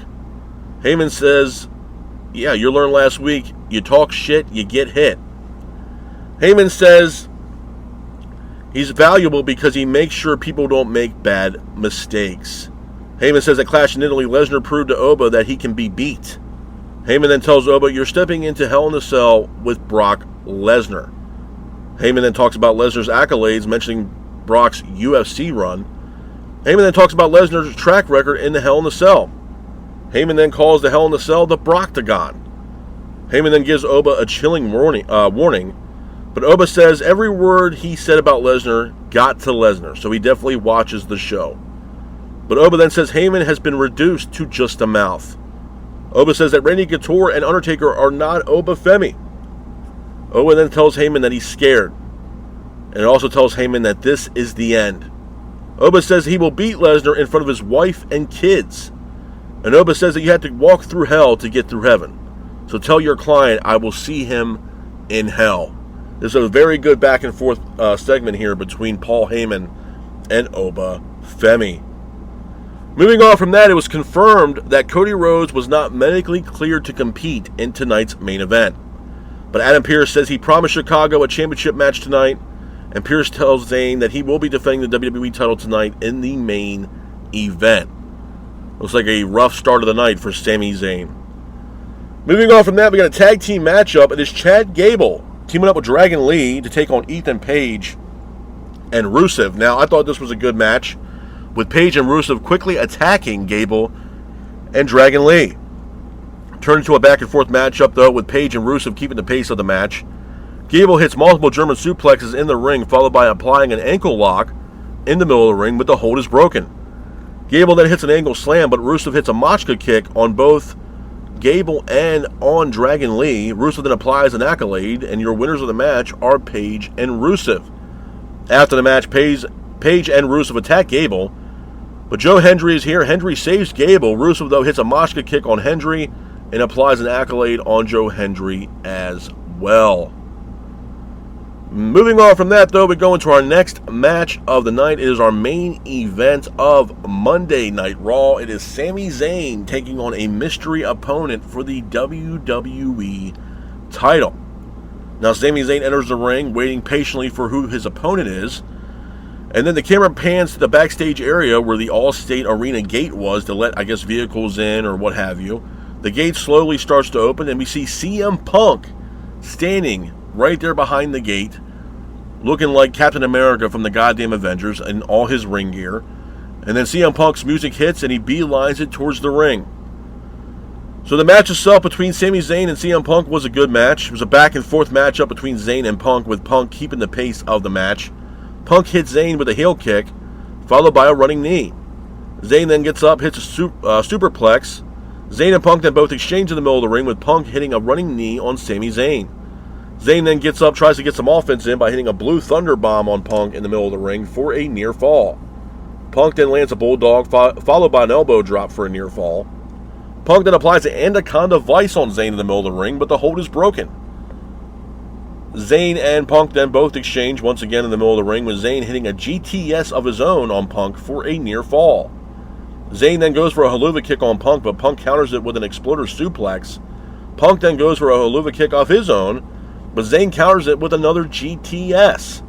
Speaker 1: Heyman says, yeah, you learned last week, you talk shit, you get hit. Heyman says he's valuable because he makes sure people don't make bad mistakes. Heyman says at Clash in Italy, Lesnar proved to Oba that he can be beat. Heyman then tells Oba, you're stepping into Hell in a Cell with Brock Lesnar. Heyman then talks about Lesnar's accolades, mentioning Brock's UFC run. Heyman then talks about Lesnar's track record in the Hell in a Cell. Heyman then calls the Hell in a Cell the Brocktagon. Heyman then gives Oba a chilling warning, but Oba says every word he said about Lesnar got to Lesnar, so he definitely watches the show. But Oba then says Heyman has been reduced to just a mouth. Oba says that Randy Couture and Undertaker are not Oba Femi. Oba then tells Heyman that he's scared. And it also tells Heyman that this is the end. Oba says he will beat Lesnar in front of his wife and kids. And Oba says that you have to walk through hell to get through heaven. So tell your client I will see him in hell. There's a very good back and forth segment here between Paul Heyman and Oba Femi. Moving on from that, it was confirmed that Cody Rhodes was not medically cleared to compete in tonight's main event. But Adam Pearce says he promised Chicago a championship match tonight, and Pearce tells Zayn that he will be defending the WWE title tonight in the main event. Looks like a rough start of the night for Sami Zayn. Moving on from that, we got a tag team matchup. It is Chad Gable teaming up with Dragon Lee to take on Ethan Page and Rusev. Now, I thought this was a good match, with Page and Rusev quickly attacking Gable and Dragon Lee. Turned into a back-and-forth matchup, though, with Page and Rusev keeping the pace of the match. Gable hits multiple German suplexes in the ring, followed by applying an ankle lock in the middle of the ring, but the hold is broken. Gable then hits an angle slam, but Rusev hits a Machka kick on both Gable and on Dragon Lee. Rusev then applies an accolade, and your winners of the match are Page and Rusev. After the match, Page and Rusev attack Gable, but Joe Hendry is here. Hendry saves Gable. Rusev, though, hits a Machka kick on Hendry and applies an accolade on Joe Hendry as well. Moving on from that, though, we go into our next match of the night. It is our main event of Monday Night Raw. It is Sami Zayn taking on a mystery opponent for the WWE title. Now, Sami Zayn enters the ring, waiting patiently for who his opponent is. And then the camera pans to the backstage area where the Allstate Arena gate was to let, I guess, vehicles in or what have you. The gate slowly starts to open, and we see CM Punk standing right there behind the gate, looking like Captain America from the goddamn Avengers in all his ring gear. And then CM Punk's music hits, and he beelines it towards the ring. So the match itself between Sami Zayn and CM Punk was a good match. It was a back-and-forth matchup between Zayn and Punk, with Punk keeping the pace of the match. Punk hits Zayn with a heel kick, followed by a running knee. Zayn then gets up, hits a superplex. Zayn and Punk then both exchange in the middle of the ring, with Punk hitting a running knee on Sami Zayn. Zayn then gets up, tries to get some offense in by hitting a blue thunder bomb on Punk in the middle of the ring for a near fall. Punk then lands a bulldog, followed by an elbow drop for a near fall. Punk then applies an anaconda vice on Zayn in the middle of the ring, but the hold is broken. Zayn and Punk then both exchange once again in the middle of the ring, with Zayn hitting a GTS of his own on Punk for a near fall. Zayn then goes for a haluva kick on Punk, but Punk counters it with an exploder suplex. Punk then goes for a haluva kick off his own, but Zayn counters it with another GTS.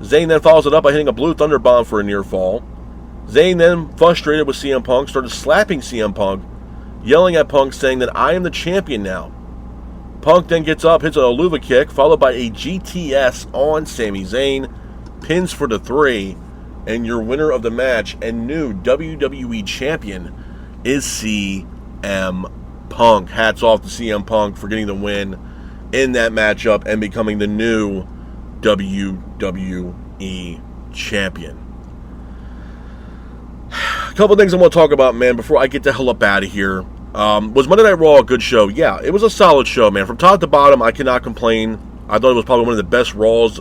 Speaker 1: Zayn then follows it up by hitting a blue thunder bomb for a near fall. Zayn then, frustrated with CM Punk, started slapping CM Punk, yelling at Punk, saying that I am the champion now. Punk then gets up, hits a haluva kick, followed by a GTS on Sami Zayn, pins for the 3, and your winner of the match and new WWE champion is CM Punk. Hats off to CM Punk for getting the win in that matchup and becoming the new WWE champion. A couple things I want to talk about, man, before I get the hell up out of here. Was Monday Night Raw a good show? Yeah, it was a solid show, man. From top to bottom, I cannot complain. I thought it was probably one of the best Raws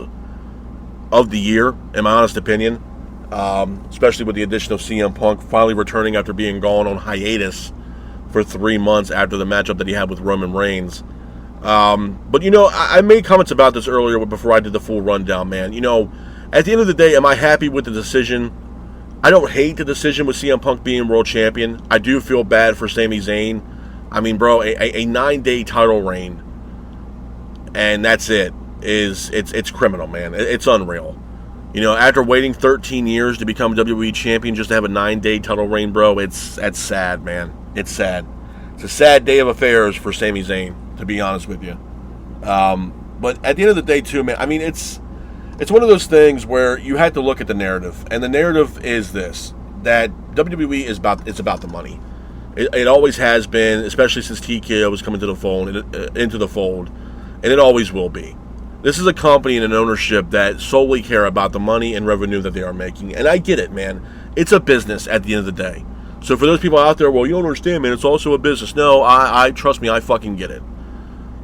Speaker 1: of the year, in my honest opinion. Especially with the addition of CM Punk finally returning after being gone on hiatus for 3 months after the matchup that he had with Roman Reigns. But, you know, I made comments about this earlier before I did the full rundown, man. You know, at the end of the day, am I happy with the decision? I don't hate the decision with CM Punk being world champion. I do feel bad for Sami Zayn. I mean, bro, a 9-day title reign, and that's it. It's criminal, man. It's unreal. You know, after waiting 13 years to become WWE champion just to have a 9-day title reign, bro, that's sad, man. It's sad. It's a sad day of affairs for Sami Zayn, to be honest with you. But at the end of the day, too, man, I mean, it's one of those things where you have to look at the narrative, and the narrative is this: that WWE is about the money. It always has been, especially since TKO was coming into the fold, and it always will be. This is a company and an ownership that solely care about the money and revenue that they are making, and I get it, man. It's a business at the end of the day. So for those people out there, well, you don't understand, man, it's also a business. No, I trust me, I fucking get it.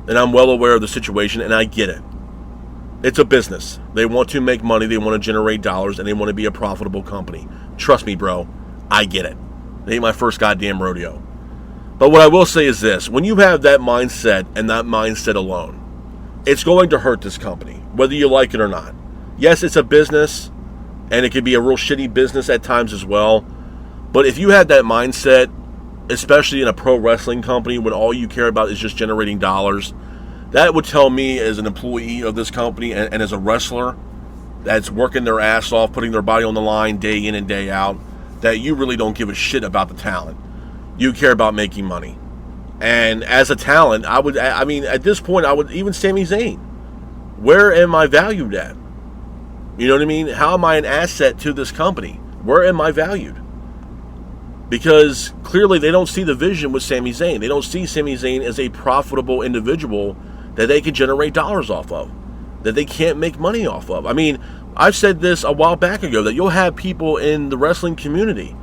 Speaker 1: And I'm well aware of the situation, and I get it. It's a business. They want to make money, they want to generate dollars, and they want to be a profitable company. Trust me, bro, I get it. It ain't my first goddamn rodeo. But what I will say is this: when you have that mindset and that mindset alone, it's going to hurt this company, whether you like it or not. Yes, it's a business, and it can be a real shitty business at times as well. But if you have that mindset, especially in a pro wrestling company, when all you care about is just generating dollars, that would tell me, as an employee of this company and as a wrestler that's working their ass off, putting their body on the line day in and day out, that you really don't give a shit about the talent. You care about making money. And as a talent, I mean, at this point, even Sami Zayn, where am I valued at? You know what I mean? How am I an asset to this company? Where am I valued? Because clearly they don't see the vision with Sami Zayn. They don't see Sami Zayn as a profitable individual that they can generate dollars off of, that they can't make money off of. I mean, I've said this a while back ago, that you'll have people in the wrestling community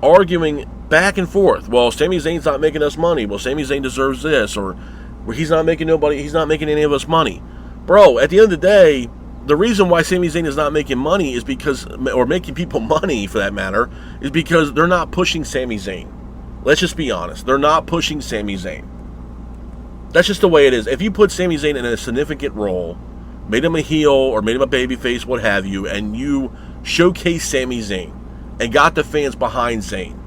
Speaker 1: arguing back and forth. Well, Sami Zayn's not making us money. Well, Sami Zayn deserves this, or he's not making any of us money. Bro, at the end of the day, the reason why Sami Zayn is not making money is because, or making people money for that matter, is because they're not pushing Sami Zayn. Let's just be honest. They're not pushing Sami Zayn. That's just the way it is. If you put Sami Zayn in a significant role made him a heel or made him a babyface, what have you, and you showcase Sami Zayn and got the fans behind Zayn,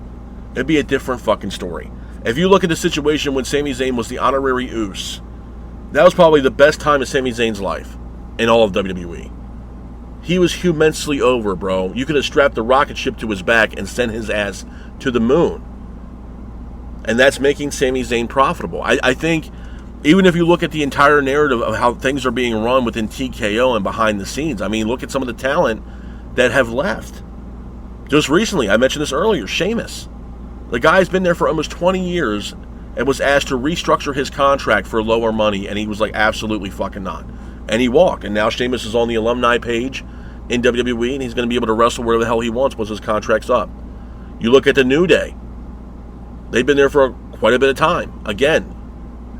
Speaker 1: it'd be a different fucking story. If you look at the situation when Sami Zayn was the honorary Uce, that was probably the best time of Sami Zayn's life in all of WWE. He was immensely over, bro. You could have strapped the rocket ship to his back and sent his ass to the moon. And that's making Sami Zayn profitable. I think even if you look at the entire narrative of how things are being run within TKO and behind the scenes, I mean, look at some of the talent that have left. Just recently, I mentioned this earlier, Sheamus. The guy's been there for almost 20 years and was asked to restructure his contract for lower money, and he was like, absolutely fucking not. And he walked, and now Sheamus is on the alumni page in WWE, and he's going to be able to wrestle wherever the hell he wants once his contract's up. You look at the New Day. They've been there for quite a bit of time. Again,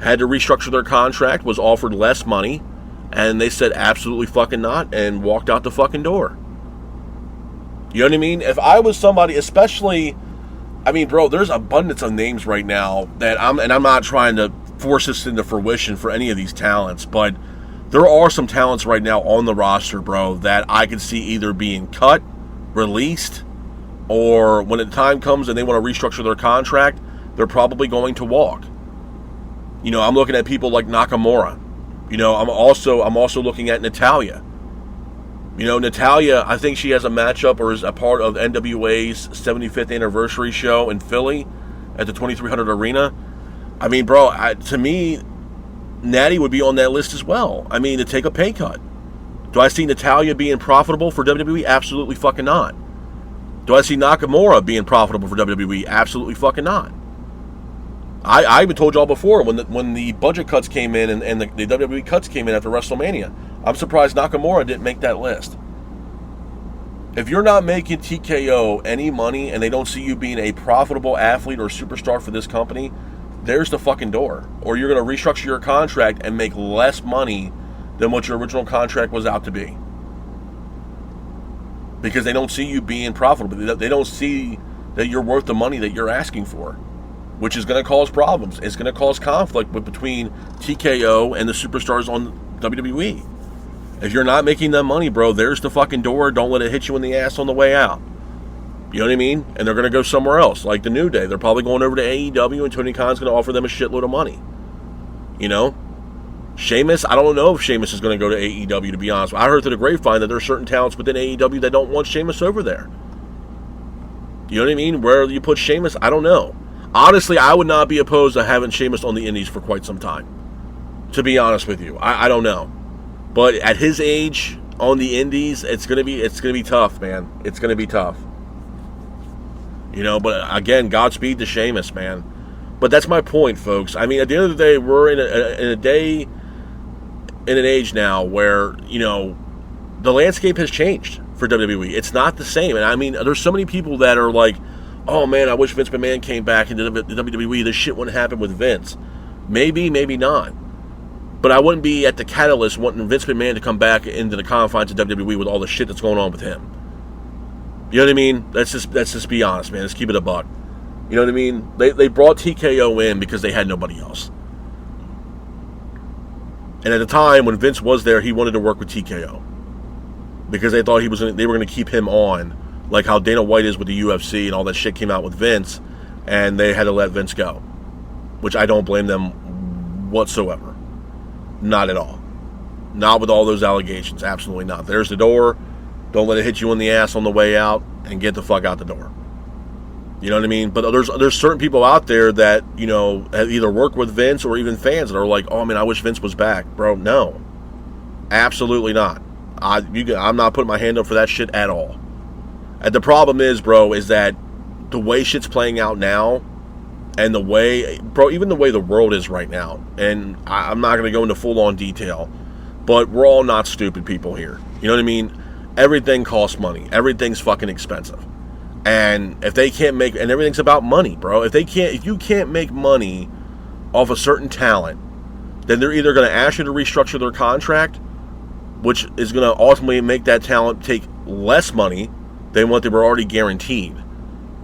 Speaker 1: had to restructure their contract, was offered less money, and they said absolutely fucking not, and walked out the fucking door. You know what I mean? If I was somebody, especially, I mean, bro, there's abundance of names right now that I'm not trying to force this into fruition for any of these talents, but there are some talents right now on the roster, bro, that I could see either being cut, released, or when the time comes and they want to restructure their contract, they're probably going to walk. You know, I'm looking at people like Nakamura. You know, I'm also looking at Natalya. You know, Natalya, I think she has a matchup or is a part of NWA's 75th anniversary show in Philly at the 2300 Arena. I mean, bro, to me, Natty would be on that list as well. I mean, to take a pay cut. Do I see Natalya being profitable for WWE? Absolutely fucking not. Do I see Nakamura being profitable for WWE? Absolutely fucking not. I even told y'all before, when the budget cuts came in and the WWE cuts came in after WrestleMania, I'm surprised Nakamura didn't make that list. If you're not making TKO any money and they don't see you being a profitable athlete or superstar for this company, there's the fucking door. Or you're going to restructure your contract and make less money than what your original contract was out to be. Because they don't see you being profitable. They don't see that you're worth the money that you're asking for, which is going to cause problems. It's going to cause conflict between TKO and the superstars on WWE. If you're not making them money, bro, there's the fucking door. Don't let it hit you in the ass on the way out. You know what I mean? And they're going to go somewhere else, like the New Day. They're probably going over to AEW, and Tony Khan's going to offer them a shitload of money. You know? Sheamus, I don't know if Sheamus is going to go to AEW, to be honest. I heard through the grapevine that there are certain talents within AEW that don't want Sheamus over there. You know what I mean? Where you put Sheamus, I don't know. Honestly, I would not be opposed to having Sheamus on the Indies for quite some time. To be honest with you. I don't know. But at his age, on the Indies, it's gonna be tough, man. It's gonna be tough. You know, but again, Godspeed to Sheamus, man. But that's my point, folks. I mean, at the end of the day, we're in a day, in an age now where, you know, the landscape has changed for WWE. It's not the same. And I mean, there's so many people that are like, oh man, I wish Vince McMahon came back into the WWE. This shit wouldn't happen with Vince. Maybe, maybe not. But I wouldn't be at the catalyst wanting Vince McMahon to come back into the confines of WWE with all the shit that's going on with him. You know what I mean? Let's just be honest, man. Let's keep it a buck. You know what I mean? They brought TKO in because they had nobody else. And at the time when Vince was there, he wanted to work with TKO because they thought they were going to keep him on, like how Dana White is with the UFC and all that shit came out with Vince, and they had to let Vince go, which I don't blame them whatsoever. Not at all. Not with all those allegations. Absolutely not. There's the door. Don't let it hit you in the ass on the way out, and get the fuck out the door. You know what I mean? But there's certain people out there that, you know, have either worked with Vince or even fans that are like, oh man, I wish Vince was back. Bro, no. Absolutely not. I'm not putting my hand up for that shit at all. And the problem is, bro, is that the way shit's playing out now, and the way, bro, even the way the world is right now, and I'm not going to go into full-on detail, but we're all not stupid people here. You know what I mean? Everything costs money. Everything's fucking expensive. And if they can't make, and everything's about money, bro. If you can't make money off a certain talent, then they're either going to ask you to restructure their contract, which is going to ultimately make that talent take less money than what they were already guaranteed,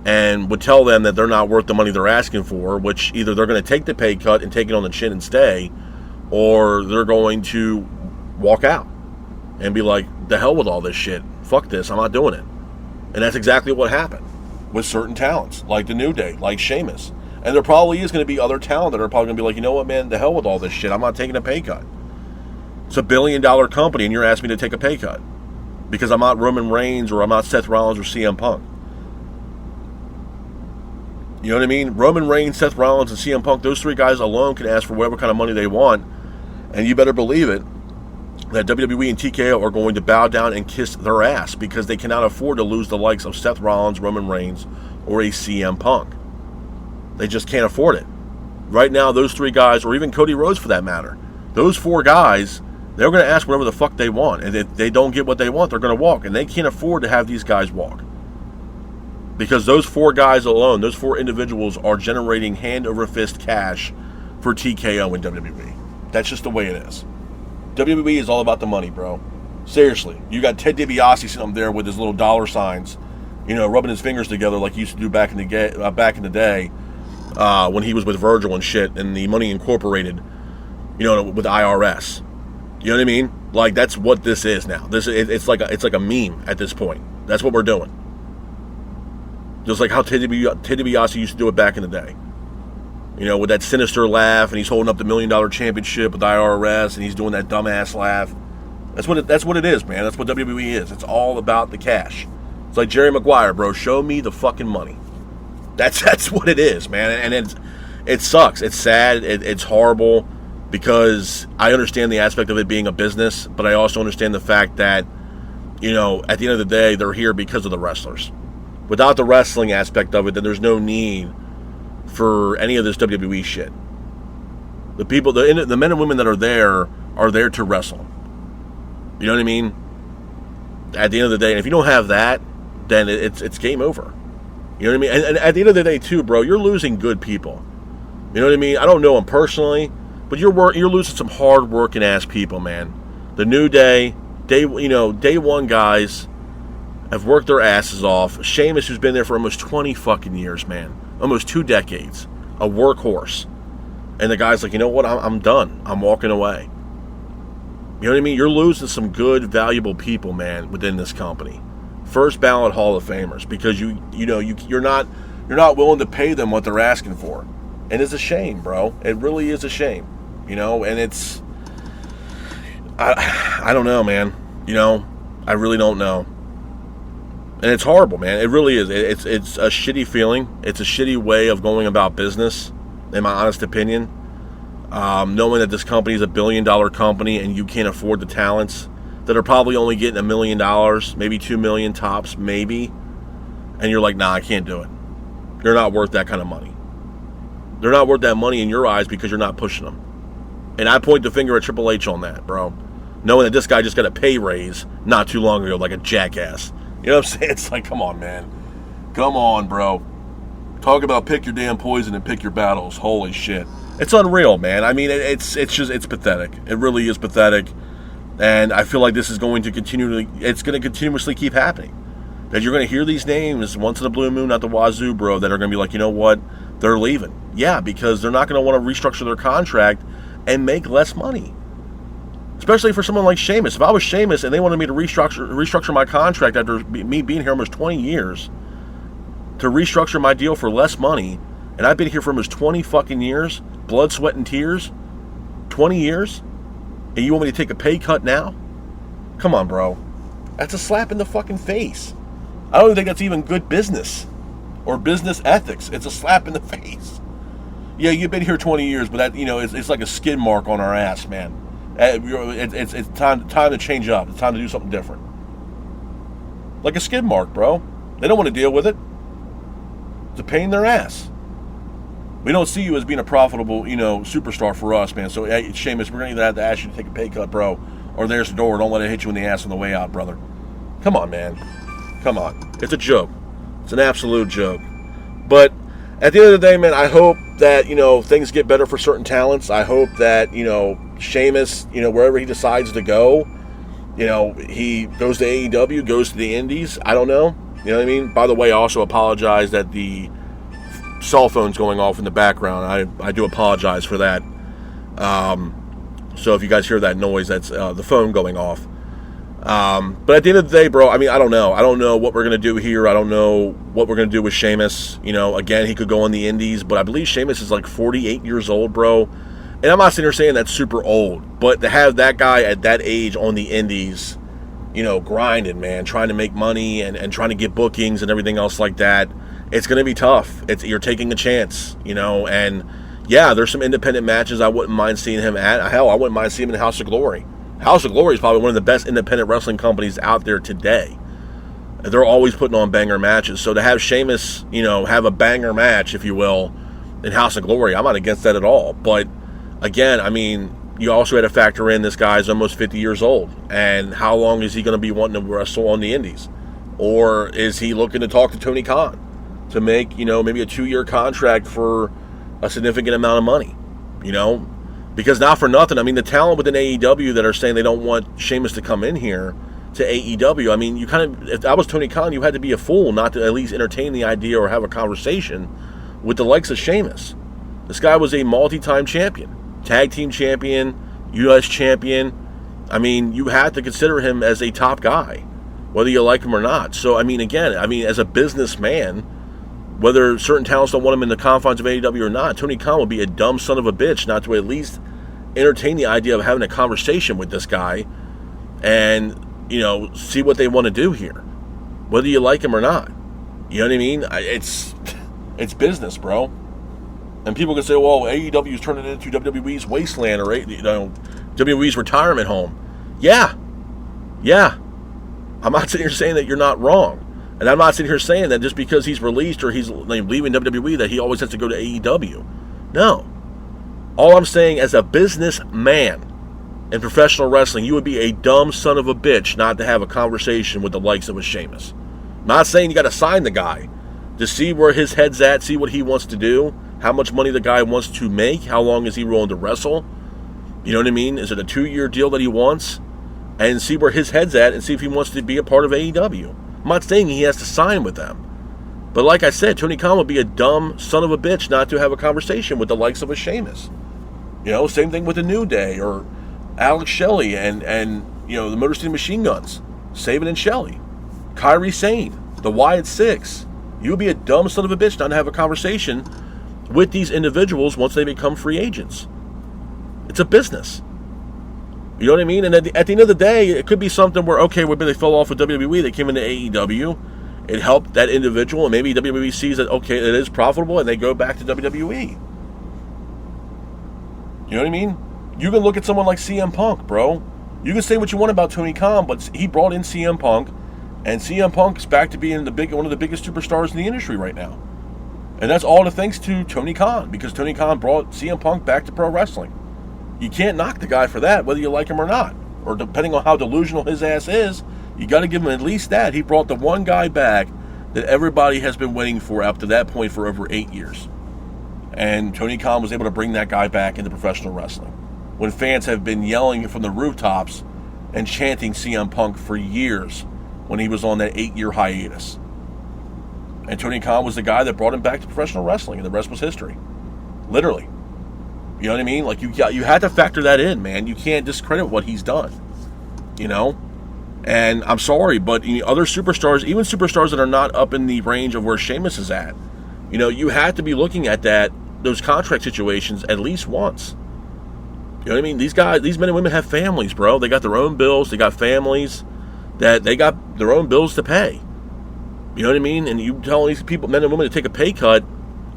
Speaker 1: and would tell them that they're not worth the money they're asking for, which either they're going to take the pay cut and take it on the chin and stay, or they're going to walk out. and be like, the hell with all this shit. Fuck this, I'm not doing it. And that's exactly what happened with certain talents, like the New Day, like Sheamus. And there probably is going to be other talent that are probably going to be like, you know what, man, the hell with all this shit. I'm not taking a pay cut. It's $1 billion company, and you're asking me to take a pay cut because I'm not Roman Reigns or I'm not Seth Rollins or CM Punk. You know what I mean? Roman Reigns, Seth Rollins, and CM Punk, those 3 guys alone can ask for whatever kind of money they want. And you better believe it, that WWE and TKO are going to bow down and kiss their ass because they cannot afford to lose the likes of Seth Rollins, Roman Reigns, or a CM Punk. They just can't afford it. Right now, those 3 guys, or even Cody Rhodes for that matter, those 4 guys, they're going to ask whatever the fuck they want. And if they don't get what they want, they're going to walk. And they can't afford to have these guys walk. Because those 4 guys alone, those 4 individuals are generating hand-over-fist cash for TKO and WWE. That's just the way it is. WWE is all about the money, bro. Seriously. You got Ted DiBiase sitting up there with his little dollar signs, rubbing his fingers together like he used to do back in the day when he was with Virgil and shit and the Money Incorporated, with IRS. You know what I mean? Like, that's what this is now. It's like a meme at this point. That's what we're doing. Just like how Ted DiBiase used to do it back in the day. With that sinister laugh, and he's holding up the $1 million championship with the IRS, and he's doing that dumbass laugh. That's what it is, man. That's what WWE is. It's all about the cash. It's like Jerry Maguire, bro. Show me the fucking money. That's what it is, man. And it sucks. It's sad. It's horrible because I understand the aspect of it being a business, but I also understand the fact that, at the end of the day, they're here because of the wrestlers. Without the wrestling aspect of it, then there's no need for any of this WWE shit. The people, the men and women that are there to wrestle. You know what I mean? At the end of the day, and if you don't have that, then it's game over. You know what I mean? And at the end of the day, too, bro, you're losing good people. You know what I mean? I don't know them personally, but you're losing some hard-working ass people, man. The New Day, day one guys have worked their asses off. Sheamus, who's been there for almost 20 fucking years, man. Almost 2 decades. A workhorse. And the guy's like, you know what? I'm done. I'm walking away. You know what I mean? You're losing some good, valuable people, man, within this company. First ballot Hall of Famers, because you're not willing to pay them what they're asking for. And it's a shame, bro. It really is a shame. And it's I don't know, man. I really don't know. And it's horrible, man. It really is. It's a shitty feeling. It's a shitty way of going about business, in my honest opinion. Knowing that this company is $1 billion company and you can't afford the talents that are probably only getting $1 million, maybe $2 million tops, maybe. And you're like, nah, I can't do it. They're not worth that kind of money. They're not worth that money in your eyes because you're not pushing them. And I point the finger at Triple H on that, bro. Knowing that this guy just got a pay raise not too long ago like a jackass. You know what I'm saying? It's like, come on, man. Come on, bro. Talk about pick your damn poison and pick your battles. Holy shit. It's unreal, man. I mean, it's pathetic. It really is pathetic. And I feel like this is going to continuously keep happening. That you're going to hear these names once in a blue moon at the wazoo, bro, that are going to be like, you know what? They're leaving. Yeah, because they're not going to want to restructure their contract and make less money. Especially for someone like Sheamus. If I was Sheamus and they wanted me to restructure my contract after me being here almost 20 years, to restructure my deal for less money, and I've been here for almost 20 fucking years, blood, sweat, and tears, 20 years, and you want me to take a pay cut now? Come on, bro. That's a slap in the fucking face. I don't think that's even good business or business ethics. It's a slap in the face. Yeah, you've been here 20 years, but that, it's like a skid mark on our ass, man. It's time to change up. It's time to do something different. Like a skid mark, bro. They don't want to deal with it. It's a pain in their ass. We don't see you as being a profitable, superstar for us, man. So, hey, Sheamus, we're going to either have to ask you to take a pay cut, bro, or there's the door. Don't let it hit you in the ass on the way out, brother. Come on, man. Come on. It's a joke. It's an absolute joke. But at the end of the day, man, I hope that, things get better for certain talents. I hope that, Sheamus, wherever he decides to go, he goes to AEW, goes to the Indies. I don't know. You know what I mean? By the way, I also apologize that the cell phone's going off in the background. I do apologize for that. So if you guys hear that noise, that's the phone going off. But at the end of the day, bro, I mean, I don't know. I don't know what we're going to do here. I don't know what we're going to do with Sheamus. You know, again, he could go on the indies, but I believe Sheamus is like 48 years old, bro. And I'm not sitting here saying that's super old, but to have that guy at that age on the indies, you know, grinding, man, trying to make money and trying to get bookings and everything else like that, it's going to be tough. You're taking a chance, you know, and yeah, there's some independent matches I wouldn't mind seeing him at. Hell, I wouldn't mind seeing him in House of Glory. House of Glory is probably one of the best independent wrestling companies out there today. They're always putting on banger matches. So to have Sheamus, you know, have a banger match, if you will, in House of Glory, I'm not against that at all. But again, I mean, you also had to factor in this guy's almost 50 years old. And how long is he going to be wanting to wrestle on the indies? Or is he looking to talk to Tony Khan to make, you know, maybe a 2-year contract for a significant amount of money, you know? Because not for nothing, I mean, the talent within AEW that are saying they don't want Sheamus to come in here to AEW, I mean, you kind of, if I was Tony Khan, you had to be a fool not to at least entertain the idea or have a conversation with the likes of Sheamus. This guy was a multi-time champion, tag team champion, U.S. champion. I mean, you had to consider him as a top guy, whether you like him or not. So, I mean, again, as a businessman, whether certain talents don't want him in the confines of AEW or not, Tony Khan would be a dumb son of a bitch not to at least entertain the idea of having a conversation with this guy and, you know, see what they want to do here, whether you like him or not. You know what I mean? It's business, bro. And people can say, well, AEW is turning into WWE's wasteland or, you know, WWE's retirement home. Yeah. I'm not sitting here saying that you're not wrong. And I'm not sitting here saying that just because he's released or he's leaving WWE that he always has to go to AEW. No. All I'm saying, as a businessman in professional wrestling, you would be a dumb son of a bitch not to have a conversation with the likes of a Sheamus. I'm not saying you got to sign the guy. To see where his head's at, see what he wants to do, how much money the guy wants to make, how long is he willing to wrestle. You know what I mean? Is it a 2-year deal that he wants? And see where his head's at and see if he wants to be a part of AEW. I'm not saying he has to sign with them. But like I said, Tony Khan would be a dumb son of a bitch not to have a conversation with the likes of a Sheamus. You know, same thing with the New Day or Alex Shelley and you know, the Motor City Machine Guns, Sabin and Shelley, Kairi Sane, the Wyatt Six. You would be a dumb son of a bitch not to have a conversation with these individuals once they become free agents. It's a business. You know what I mean? And at the end of the day, it could be something where, okay, maybe they fell off with WWE, they came into AEW, it helped that individual, and maybe WWE sees that, okay, it is profitable, and they go back to WWE. You know what I mean? You can look at someone like CM Punk, bro. You can say what you want about Tony Khan, but he brought in CM Punk, and CM Punk is back to being one of the biggest superstars in the industry right now. And that's all thanks to Tony Khan, because Tony Khan brought CM Punk back to pro wrestling. You can't knock the guy for that, whether you like him or not. Or depending on how delusional his ass is, you got to give him at least that. He brought the one guy back that everybody has been waiting for up to that point for over 8 years. And Tony Khan was able to bring that guy back into professional wrestling, when fans have been yelling from the rooftops and chanting CM Punk for years when he was on that 8-year hiatus. And Tony Khan was the guy that brought him back to professional wrestling, and the rest was history. Literally. You know what I mean? Like, you had to factor that in, man. You can't discredit what he's done. You know? And I'm sorry, but other superstars, even superstars that are not up in the range of where Sheamus is at, you know, you have to be looking at those contract situations at least once. You know what I mean? These men and women have families, bro. They got their own bills. They got families that they got their own bills to pay. You know what I mean? And you tell these people, men and women, to take a pay cut,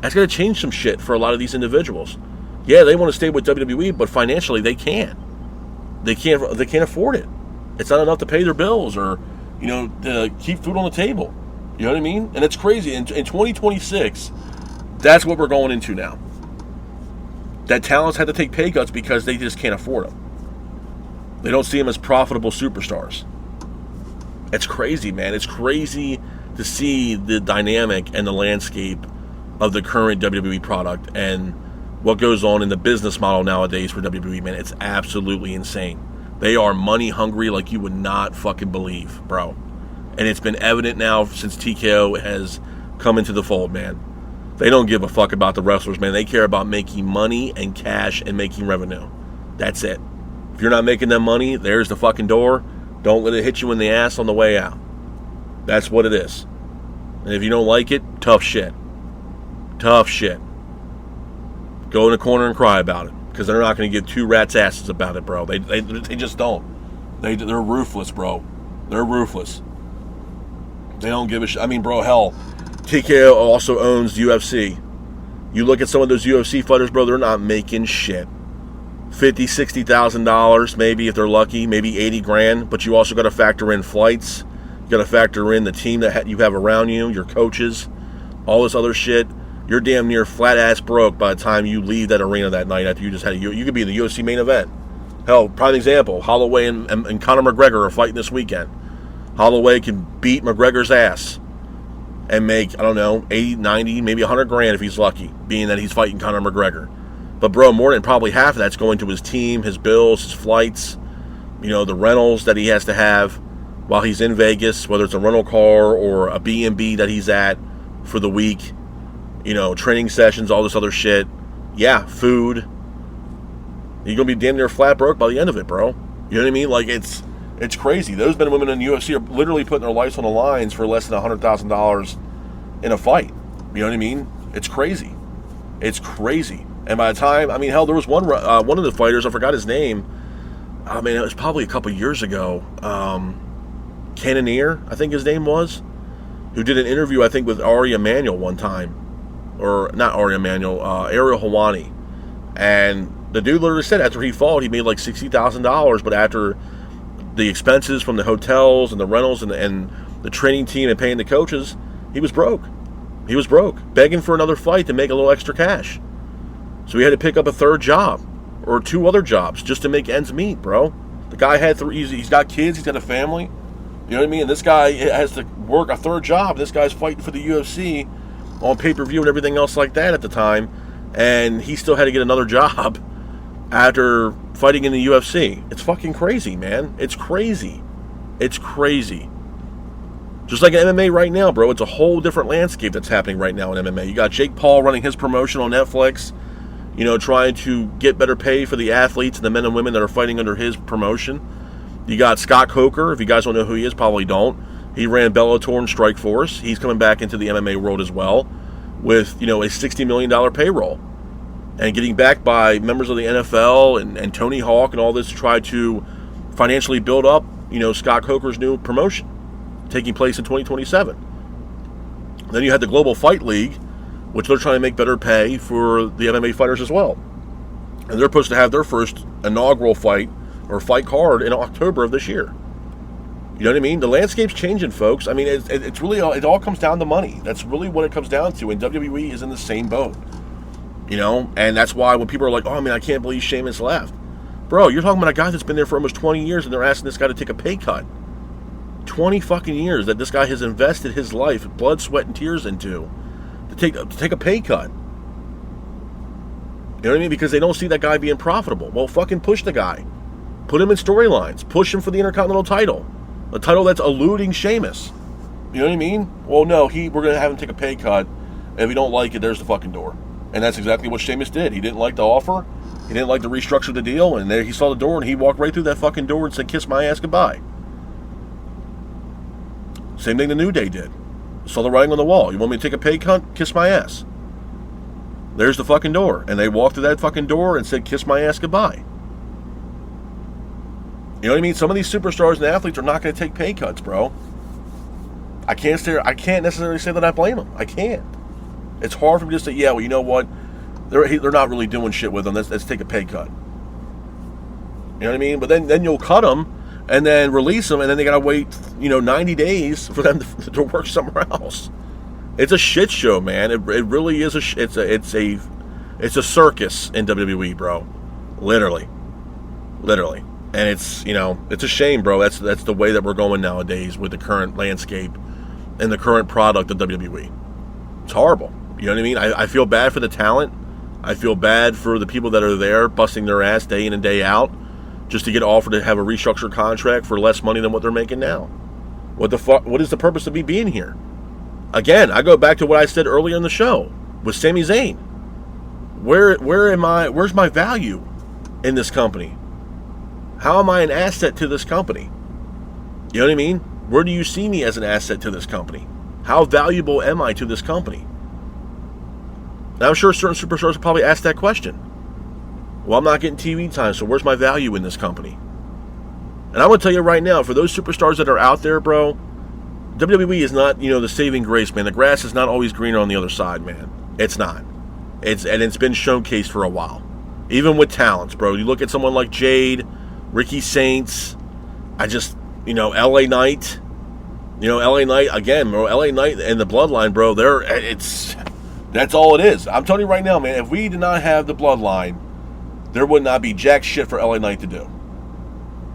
Speaker 1: that's going to change some shit for a lot of these individuals. Yeah, they want to stay with WWE, but financially they can't. They can't afford it. It's not enough to pay their bills or, you know, to keep food on the table. You know what I mean? And it's crazy. In 2026, that's what we're going into now. That talents had to take pay cuts because they just can't afford them. They don't see them as profitable superstars. It's crazy, man. It's crazy to see the dynamic and the landscape of the current WWE product and what goes on in the business model nowadays for WWE, man. It's absolutely insane. They are money hungry like you would not fucking believe, bro. And it's been evident now since TKO has come into the fold, man. They don't give a fuck about the wrestlers, man. They care about making money and cash and making revenue. That's it. If you're not making them money, there's the fucking door. Don't let it hit you in the ass on the way out. That's what it is. And if you don't like it, tough shit. Tough shit. Go in the corner and cry about it. Because they're not going to give two rats' asses about it, bro. They just don't. They're ruthless, bro. They're ruthless. They don't give a shit. I mean, bro, hell, TKO also owns UFC. You look at some of those UFC fighters, bro, they're not making shit. $50,000, $60,000, maybe if they're lucky, maybe 80 grand. But you also got to factor in flights. You got to factor in the team that you have around you, your coaches, all this other shit. You're damn near flat ass broke by the time you leave that arena that night after you just had you could be in the UFC main event. Hell, prime example, Holloway and Conor McGregor are fighting this weekend. Holloway can beat McGregor's ass and make, I don't know, 80, 90, maybe 100 grand if he's lucky, being that he's fighting Conor McGregor. But bro, more than probably half of that's going to his team, his bills, his flights, the rentals that he has to have while he's in Vegas, whether it's a rental car or a B&B that he's at for the week. Training sessions, all this other shit. Yeah, food. You're going to be damn near flat broke by the end of it, bro. You know what I mean? Like, it's crazy. Those men and women in the UFC are literally putting their lives on the lines for less than $100,000 in a fight. You know what I mean? It's crazy. It's crazy. And by the time, hell, there was one of the fighters, I forgot his name. It was probably a couple years ago. Cannonier, I think his name was, who did an interview, I think, with Ari Emanuel one time. Or not Ari Emanuel, Ariel Helwani. And the dude literally said after he fought, he made like $60,000, but after the expenses from the hotels and the rentals and the training team and paying the coaches, he was broke. He was broke, begging for another fight to make a little extra cash. So he had to pick up a third job or two other jobs just to make ends meet, bro. The guy had he's got kids, he's got a family. You know what I mean? And this guy has to work a third job. This guy's fighting for the UFC on pay-per-view and everything else like that at the time, and he still had to get another job after fighting in the UFC. It's fucking crazy, man. It's crazy. It's crazy. Just like in MMA right now, bro. It's a whole different landscape that's happening right now in MMA. You got Jake Paul running his promotion on Netflix, trying to get better pay for the athletes and the men and women that are fighting under his promotion. You got Scott Coker. If you guys don't know who he is, probably don't. He ran Bellator and Strikeforce. He's coming back into the MMA world as well with, a $60 million payroll. And getting backed by members of the NFL and Tony Hawk and all this to try to financially build up, Scott Coker's new promotion taking place in 2027. Then you had the Global Fight League, which they're trying to make better pay for the MMA fighters as well. And they're supposed to have their first inaugural fight or fight card in October of this year. You know what I mean? The landscape's changing, folks. It's really, it all comes down to money. That's really what it comes down to. And WWE is in the same boat. And that's why when people are like, oh, man, I can't believe Sheamus left. Bro, you're talking about a guy that's been there for almost 20 years and they're asking this guy to take a pay cut. 20 fucking years that this guy has invested his life, blood, sweat, and tears into to take a pay cut. You know what I mean? Because they don't see that guy being profitable. Well, fucking push the guy. Put him in storylines. Push him for the Intercontinental title. A title that's eluding Sheamus. You know what I mean? Well, no, we're going to have him take a pay cut. And if you don't like it, there's the fucking door. And that's exactly what Sheamus did. He didn't like the offer. He didn't like to restructure the deal. And there he saw the door and he walked right through that fucking door and said, kiss my ass goodbye. Same thing the New Day did. Saw the writing on the wall. You want me to take a pay cut? Kiss my ass. There's the fucking door. And they walked through that fucking door and said, kiss my ass goodbye. You know what I mean? Some of these superstars and athletes are not going to take pay cuts, bro. I can't necessarily say that I blame them. I can't. It's hard for me to say, yeah, well, you know what? They're not really doing shit with them. Let's take a pay cut. You know what I mean? But then you'll cut them and then release them, and then they got to wait, 90 days for them to work somewhere else. It's a shit show, man. It really is it's a circus in WWE, bro. Literally. And it's a shame, bro. That's the way that we're going nowadays with the current landscape and the current product of WWE. It's horrible. You know what I mean? I feel bad for the talent. I feel bad for the people that are there busting their ass day in and day out just to get offered to have a restructured contract for less money than what they're making now. What the fuck? What is the purpose of me being here? Again, I go back to what I said earlier in the show with Sami Zayn. Where's my value in this company? How am I an asset to this company? You know what I mean? Where do you see me as an asset to this company? How valuable am I to this company? Now, I'm sure certain superstars will probably ask that question. Well, I'm not getting TV time, so where's my value in this company? And I'm going to tell you right now, for those superstars that are out there, bro, WWE is not, the saving grace, man. The grass is not always greener on the other side, man. It's not. It's been showcased for a while. Even with talents, bro. You look at someone like Jade, Ricky Saints, LA Knight. LA Knight, again, bro, LA Knight and the Bloodline, bro, that's all it is. I'm telling you right now, man, if we did not have the Bloodline, there would not be jack shit for LA Knight to do.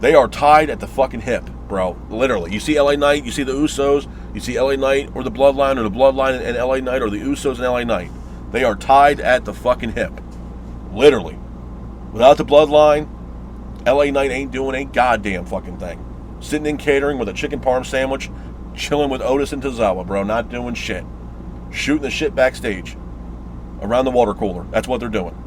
Speaker 1: They are tied at the fucking hip, bro. Literally. You see LA Knight, you see the Usos, you see LA Knight or the Bloodline and LA Knight or the Usos and LA Knight. They are tied at the fucking hip. Literally. Without the Bloodline, LA Knight ain't doing a goddamn fucking thing. Sitting in catering with a chicken parm sandwich, chilling with Otis and Tozawa, bro, not doing shit. Shooting the shit backstage. Around the water cooler. That's what they're doing.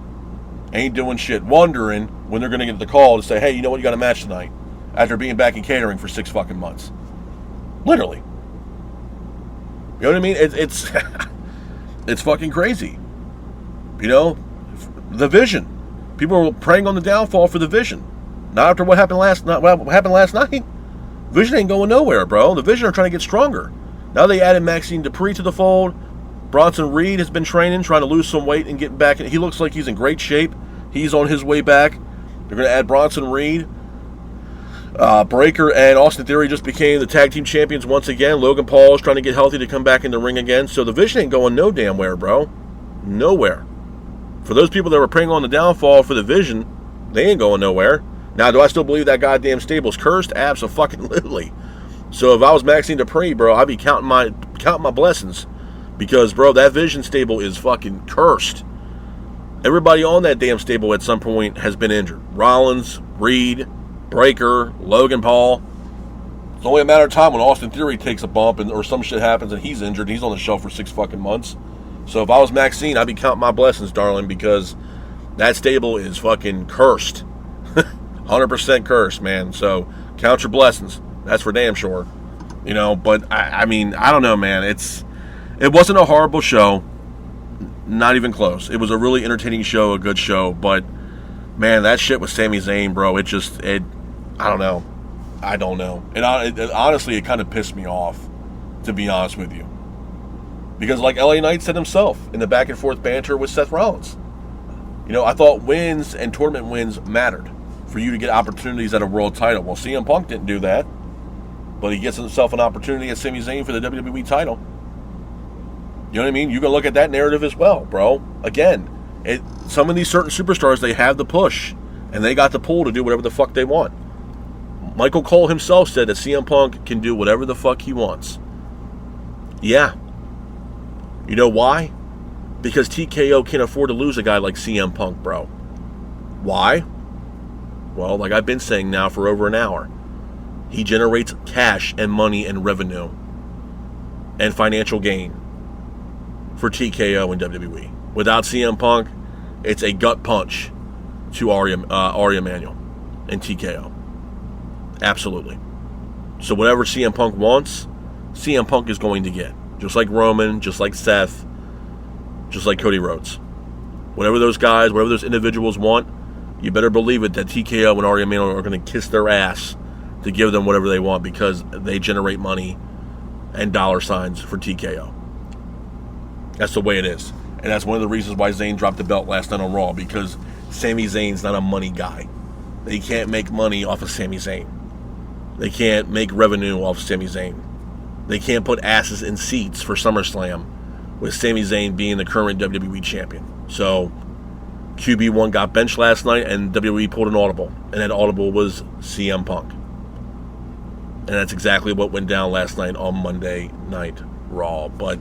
Speaker 1: Ain't doing shit. Wondering when they're going to get the call to say, hey, you know what, you got a match tonight. After being back in catering for 6 fucking months. Literally. You know what I mean? It's it's fucking crazy. The Vision. People were preying on the downfall for the Vision. Not after what happened last night. Vision ain't going nowhere, bro. The Vision are trying to get stronger. Now they added Maxine Dupree to the fold. Bronson Reed has been training, trying to lose some weight and get back. He looks like he's in great shape. He's on his way back. They're going to add Bronson Reed. Breaker and Austin Theory just became the tag team champions once again. Logan Paul is trying to get healthy to come back in the ring again. So the Vision ain't going no damn where, bro. Nowhere. For those people that were preying on the downfall for the Vision, they ain't going nowhere. Now, do I still believe that goddamn stable's cursed? Absolutely. So if I was Maxine Dupree, bro, I'd be counting my blessings. Because, bro, that Vision stable is fucking cursed. Everybody on that damn stable at some point has been injured. Rollins, Reed, Breaker, Logan Paul. It's only a matter of time when Austin Theory takes a bump or some shit happens and he's injured. He's on the shelf for 6 fucking months. So if I was Maxine, I'd be counting my blessings, darling, because that stable is fucking cursed. 100% cursed, man. So count your blessings. That's for damn sure. But I mean, I don't know, man. It wasn't a horrible show. Not even close. It was a really entertaining show, a good show. But, man, that shit with Sami Zayn, bro, I don't know. I don't know. Honestly, it kind of pissed me off, to be honest with you. Because like LA Knight said himself in the back and forth banter with Seth Rollins, I thought wins and tournament wins mattered for you to get opportunities at a world title. Well, CM Punk didn't do that, but he gets himself an opportunity at Sami Zayn for the WWE title. You know what I mean? You can look at that narrative as well, bro. Again, some of these certain superstars, they have the push, and they got the pull to do whatever the fuck they want. Michael Cole himself said that CM Punk can do whatever the fuck he wants. Yeah. You know why? Because TKO can't afford to lose a guy like CM Punk, bro. Why? Well, like I've been saying now for over an hour. He generates cash and money and revenue and financial gain for TKO and WWE. Without CM Punk, it's a gut punch to Ari Emanuel and TKO. Absolutely. So whatever CM Punk wants, CM Punk is going to get. Just like Roman, just like Seth, just like Cody Rhodes. Whatever those guys, whatever those individuals want, you better believe it that TKO and Ari Emanuel are going to kiss their ass to give them whatever they want because they generate money and dollar signs for TKO. That's the way it is. And that's one of the reasons why Zayn dropped the belt last night on Raw, because Sami Zayn's not a money guy. They can't make money off of Sami Zayn. They can't make revenue off of Sami Zayn. They can't put asses in seats for SummerSlam with Sami Zayn being the current WWE champion. So, QB1 got benched last night and WWE pulled an audible. And that audible was CM Punk. And that's exactly what went down last night on Monday Night Raw. But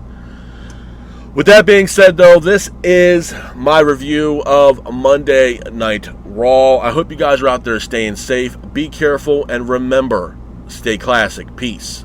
Speaker 1: with that being said, though, this is my review of Monday Night Raw. I hope you guys are out there staying safe. Be careful and remember, stay classic. Peace.